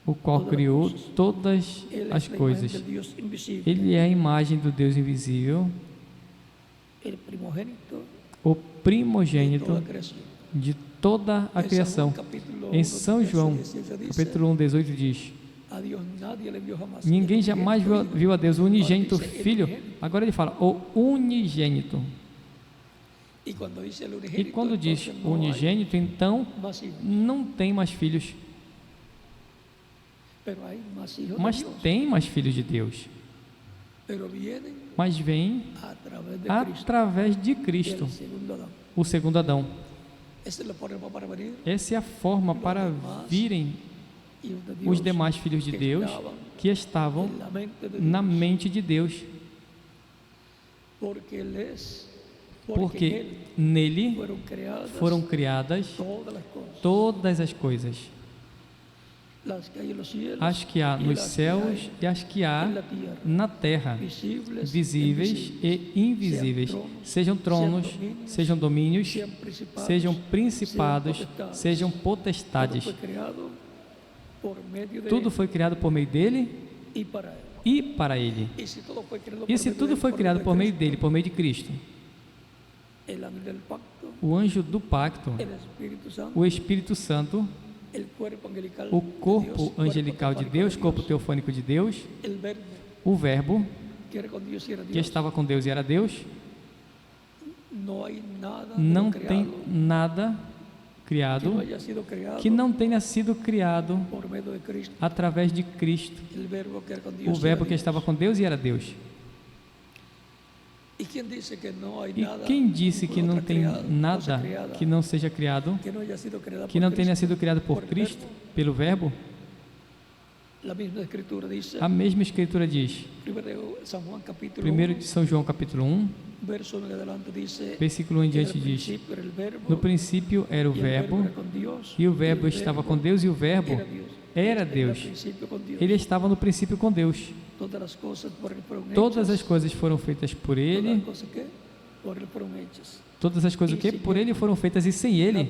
o qual criou todas as coisas. Ele é a imagem do Deus invisível, o primogênito de toda a criação. Em São João, capítulo 1, 18 diz: ninguém jamais viu a Deus, o unigênito Filho. Agora ele fala, o unigênito. E quando diz unigênito, então não tem mais filhos. Mas tem mais filhos de Deus. Mas vem através de Cristo, o segundo Adão. Essa é a forma para virem os demais filhos de Deus que estavam na mente de Deus. Porque nele foram criadas todas as coisas, as que há nos céus e as que há na terra, visíveis e invisíveis, sejam tronos, sejam domínios, sejam principados, sejam potestades. Tudo foi criado por meio dele e para ele. E se tudo foi criado por meio dele, por meio de Cristo, o anjo do pacto, o Espírito Santo, o corpo angelical de Deus, corpo teofônico de Deus, o Verbo, que estava com Deus e era Deus, não tem nada criado que não tenha sido criado através de Cristo, o Verbo que estava com Deus e era Deus. E quem disse que não tem nada que não seja criado, que não tenha sido criado por Cristo, pelo Verbo? A mesma Escritura diz, 1 de São João capítulo 1, versículo 1 em diante diz: no princípio era o Verbo, e o Verbo estava com Deus, e o Verbo era Deus. Ele estava no princípio com Deus. Todas as coisas foram feitas por Ele. Todas as coisas que por Ele foram feitas, e sem Ele,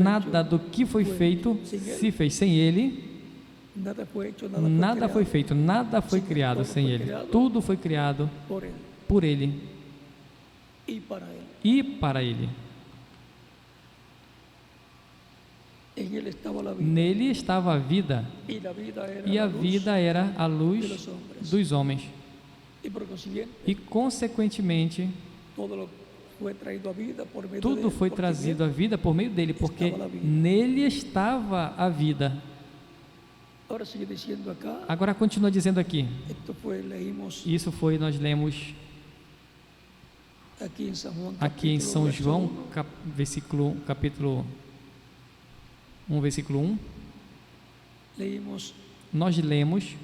nada do que foi feito se fez. Sem Ele, nada foi feito, nada foi criado sem Ele. Tudo foi criado por Ele e para Ele. Nele estava a vida, e a vida era a luz dos homens. E, consequentemente, tudo foi trazido à vida por meio dele, porque nele estava a vida. Agora continua dizendo aqui. Isso foi, nós lemos aqui em São João, capítulo 1, versículo 1. Nós lemos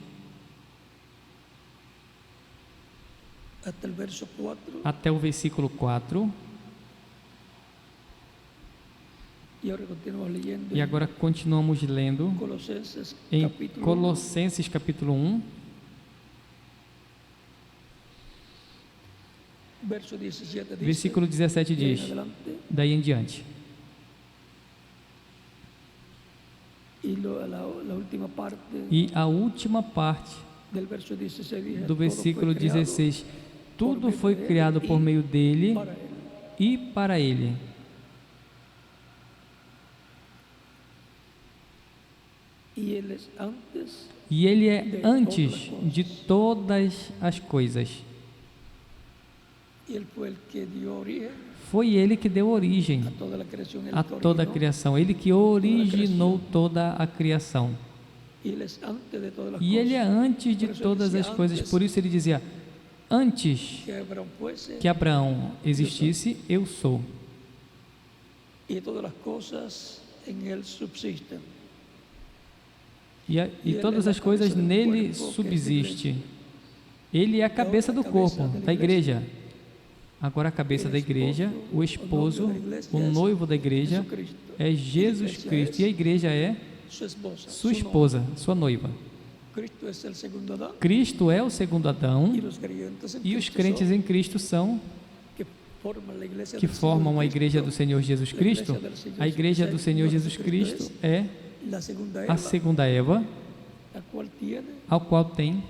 até o versículo 4. E agora continuamos lendo em Colossenses capítulo 1, versículo 17 diz, daí em diante. E a última parte do versículo 16, tudo foi criado por meio dele e para ele. E ele é antes de todas as coisas. Foi ele que deu origem a toda a criação. Ele que originou toda a criação. E ele é antes de todas as coisas. Por isso ele dizia: antes que Abraão existisse, eu sou. E todas as coisas nele subsistem. Ele é a cabeça do corpo, da igreja. Agora a cabeça da igreja, o esposo, o noivo da igreja é Jesus Cristo. E a igreja é sua esposa, sua noiva. Cristo é o segundo Adão. E os crentes em Cristo são que formam a igreja do Senhor Jesus Cristo. A igreja do Senhor Jesus Cristo é a segunda Eva, ao qual tem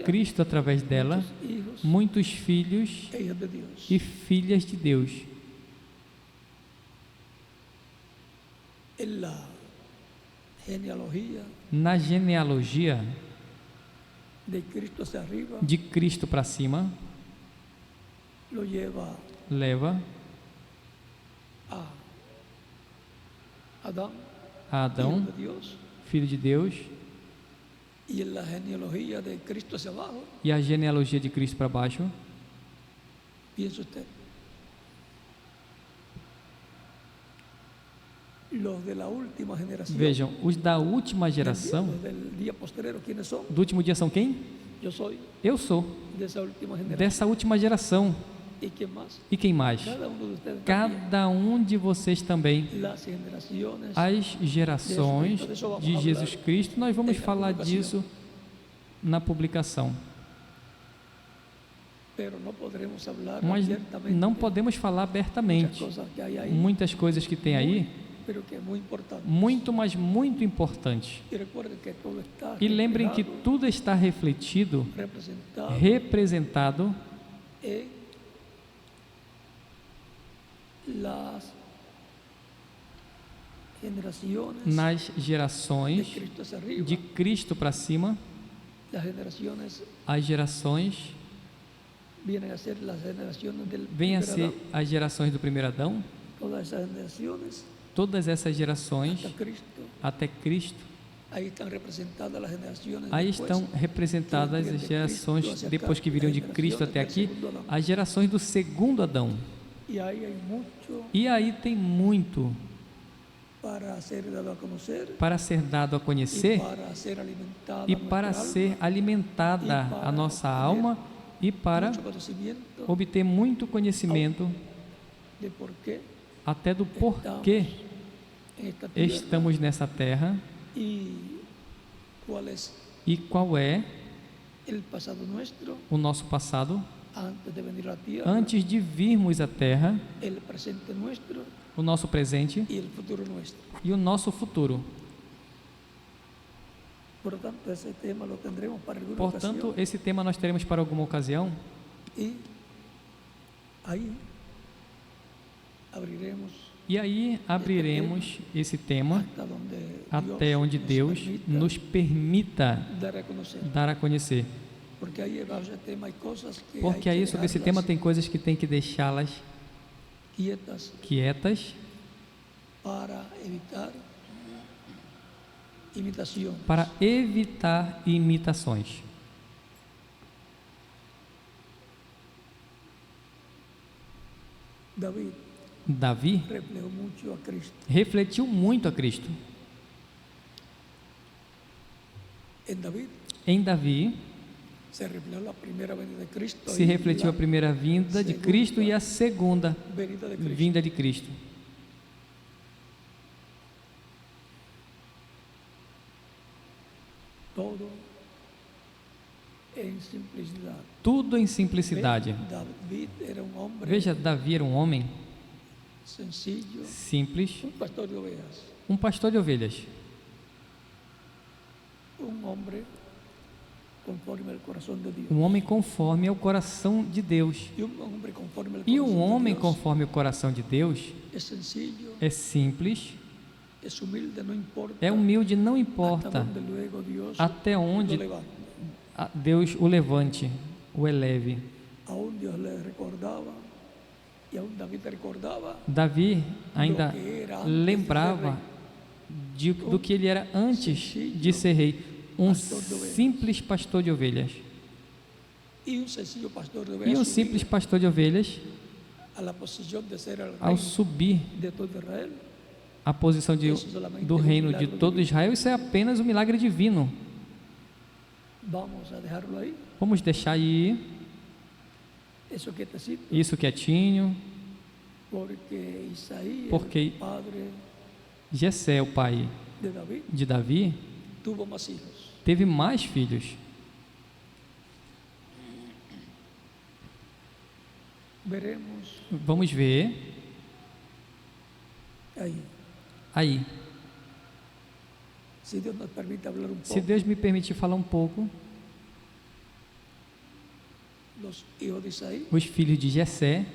Cristo através dela, muitos filhos e filhas de Deus. Na genealogia de Cristo para cima, leva a Adão, filho de Deus, e a genealogia de Cristo para baixo. Vejam, os da última geração, do último dia são quem? Eu sou dessa última geração. E quem mais? Cada um de vocês também. As gerações de Jesus Cristo, nós vamos falar disso na publicação. Mas não podemos falar abertamente. Muitas coisas que tem aí, muito, mas muito importante. E lembrem que tudo está refletido, representado nas gerações de Cristo para cima. As gerações vêm a ser as gerações do primeiro Adão. Todas essas gerações até Cristo. Aí estão representadas as gerações depois que viriam de Cristo até aqui, as gerações do segundo Adão. E aí tem muito para ser dado a conhecer e para ser alimentada a nossa alma e para obter muito conhecimento até do porquê estamos nessa terra e qual é o nosso passado antes de virmos à terra, o nosso presente e o nosso futuro. Portanto, esse tema nós teremos para alguma ocasião. E aí abriremos esse tema até onde Deus nos permita dar a conhecer. Porque aí sobre esse tema tem coisas que tem que deixá-las quietas para evitar imitações. Davi refletiu muito a Cristo. Em Davi se refletiu a primeira vinda de Cristo e a segunda vinda de Cristo. Tudo em simplicidade. Veja, Davi era um homem simples, um pastor de ovelhas. Um homem conforme ao coração de Deus. E um homem conforme o coração de Deus é simples, é humilde, não importa até onde Deus o levante, o eleve. Davi ainda lembrava do que ele era antes de ser rei. Um simples pastor de ovelhas. E um simples pastor de ovelhas, ao subir a posição do reino de todo Israel, isso é apenas um milagre divino. Vamos deixar aí isso quietinho, porque Jessé, o pai de Davi, teve mais filhos. Vamos ver aí. Se Deus nos permite falar um pouco, Se Deus me permitir falar um pouco, os filhos de Jessé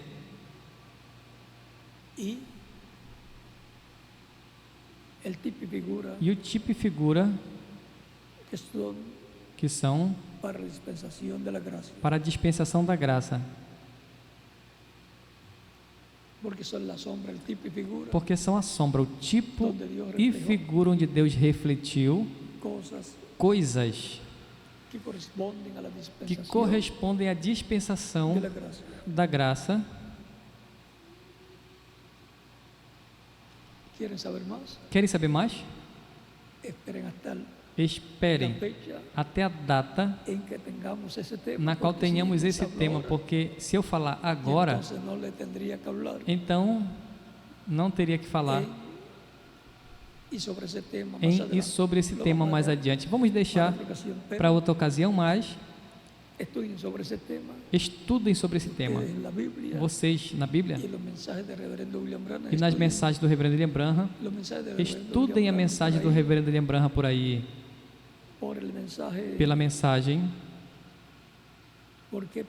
e o tipo e figura que são para a dispensação da graça. Porque são a sombra, o tipo e figura onde Deus refletiu coisas que correspondem à dispensação da graça. Querem saber mais? Esperem até a data na qual tenhamos esse tema, porque se eu falar agora, então não teria que falar sobre esse tema mais adiante. Vamos deixar para outra ocasião, mas estudem sobre esse tema. Vocês na Bíblia e nas mensagens do Reverendo William Branham, estudem a mensagem do Reverendo William Branham por aí, pela mensagem Por que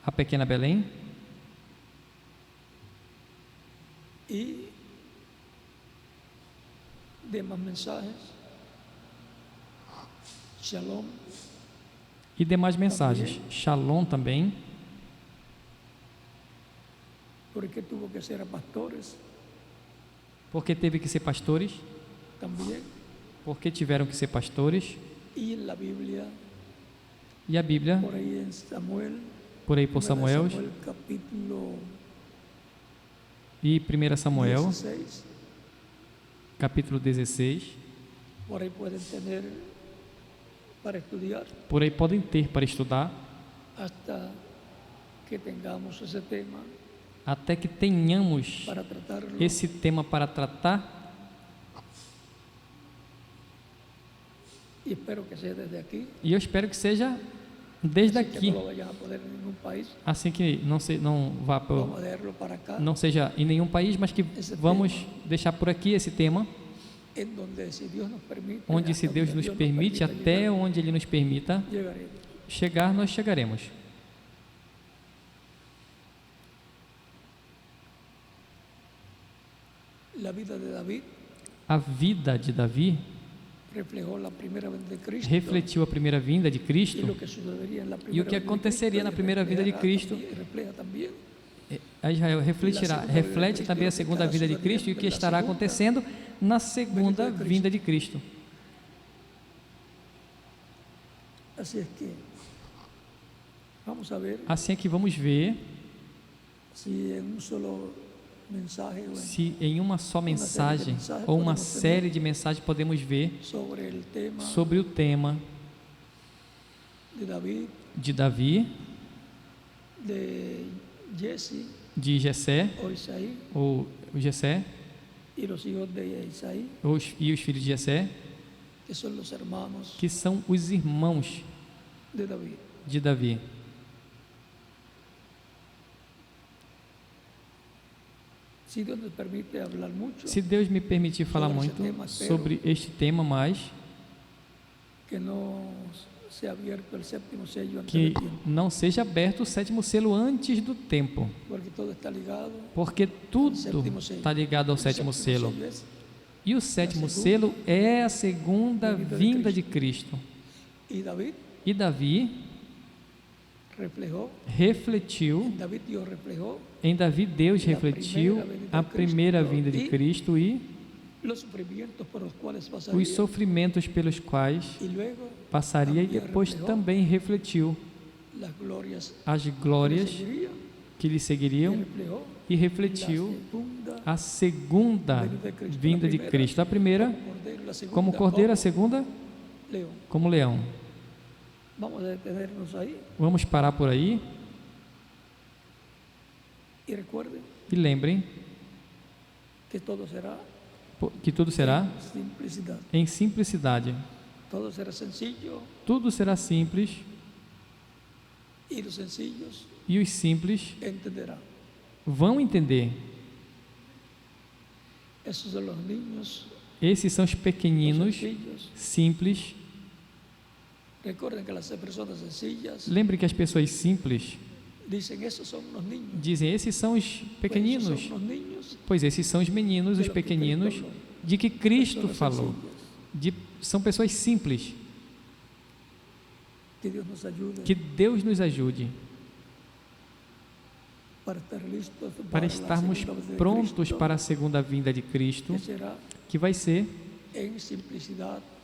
a pequena Belém? E demais mensagens, Shalom. E demais mensagens, também. Shalom também. Porque tuvo que ser pastores. Porque teve que ser pastores. Também. Porque tiveram que ser pastores. E na Bíblia. E a Bíblia. Por aí em Samuel. Por aí por Samuel. Capítulo. E 1 Samuel. 16. Capítulo 16. Por aí podem ter para estudar. Por aí podem ter para estudar. Até que tenhamos esse tema. Até que tenhamos esse tema para tratar. E espero que seja desde aqui. E eu espero que seja desde aqui. Assim que não vá não seja em nenhum país, mas que vamos deixar por aqui esse tema. Onde, se Deus nos permite, até onde Ele nos permita chegar, nós chegaremos. A vida de Davi refletiu a primeira vinda de Cristo e o que aconteceria na primeira vinda de Cristo. A Israel reflete também a segunda vinda de Cristo e o que estará acontecendo na segunda vinda de Cristo. Assim é que vamos ver se em uma só mensagem ou uma série de mensagens podemos ver sobre o tema de Davi, de Jessé ou Jessé e os filhos de Jessé, que são os irmãos de Davi. Se Deus me permitir falar muito sobre este tema, mais que não seja aberto o sétimo selo antes do tempo, porque tudo está ligado ao sétimo selo, e o sétimo selo é a segunda vinda de Cristo. E Davi refletiu, em Davi Deus refletiu a primeira vinda de Cristo e os sofrimentos pelos quais passaria, e depois também refletiu as glórias que lhe seguiriam e refletiu a segunda vinda de Cristo. A primeira como cordeiro, a segunda como leão. Vamos parar por aí. E lembrem que tudo será em simplicidade. Tudo será simples. E os simples vão entender. Esses são os pequeninos, simples. Lembre que as pessoas simples dizem, esses são os pequeninos, pois esses são os meninos, os pequeninos, de que Cristo falou. São pessoas simples. Que Deus nos ajude para estarmos prontos para a segunda vinda de Cristo, que vai ser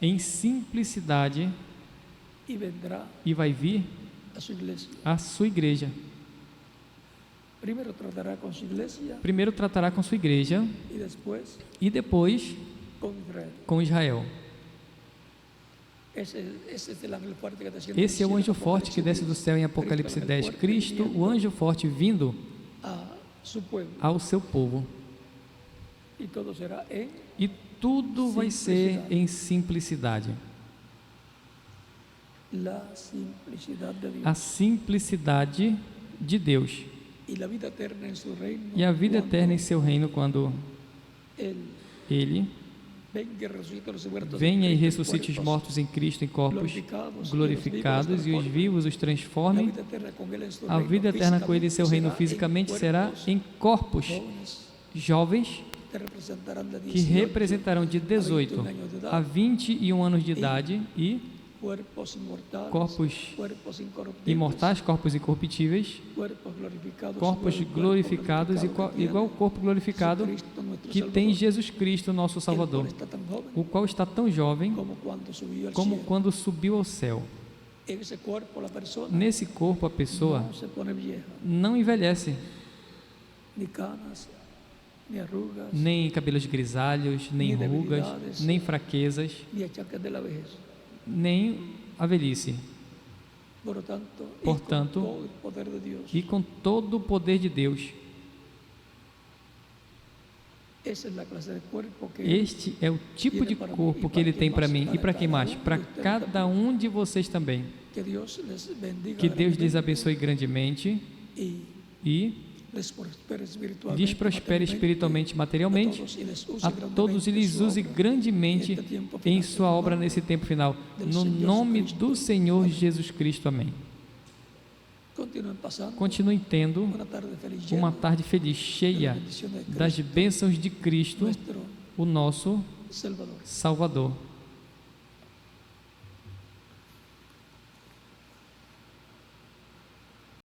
em simplicidade, e vai vir a sua igreja. Primeiro tratará com sua igreja e depois com Israel. Esse é o anjo forte que desce do céu em Apocalipse 10. Cristo, o anjo forte vindo ao seu povo. E tudo vai ser em simplicidade. A simplicidade de Deus. E a vida eterna em seu reino, quando Ele venha e ressuscite os mortos em Cristo em corpos glorificados, e os vivos os transforme. A vida eterna com Ele em seu reino fisicamente será em corpos jovens, que representarão de 18 a 21 anos de idade, e corpos imortais, corpos incorruptíveis, corpos glorificados, igual ao corpo glorificado que tem Jesus Cristo, nosso Salvador, o qual está tão jovem como quando subiu ao céu. Nesse corpo a pessoa não envelhece, nem cabelos grisalhos, nem rugas, nem fraquezas, nem a velhice. Portanto, e com todo o poder de Deus. Este é o tipo de corpo que Ele tem para mim. E para quem mais? Para cada um de vocês também. Que Deus lhes abençoe grandemente e lhes prospere espiritualmente e materialmente. A todos lhes use grandemente em sua obra nesse tempo final. No nome do Senhor Jesus Cristo. Amém. Continuem tendo uma tarde feliz, cheia das bênçãos de Cristo, o nosso Salvador.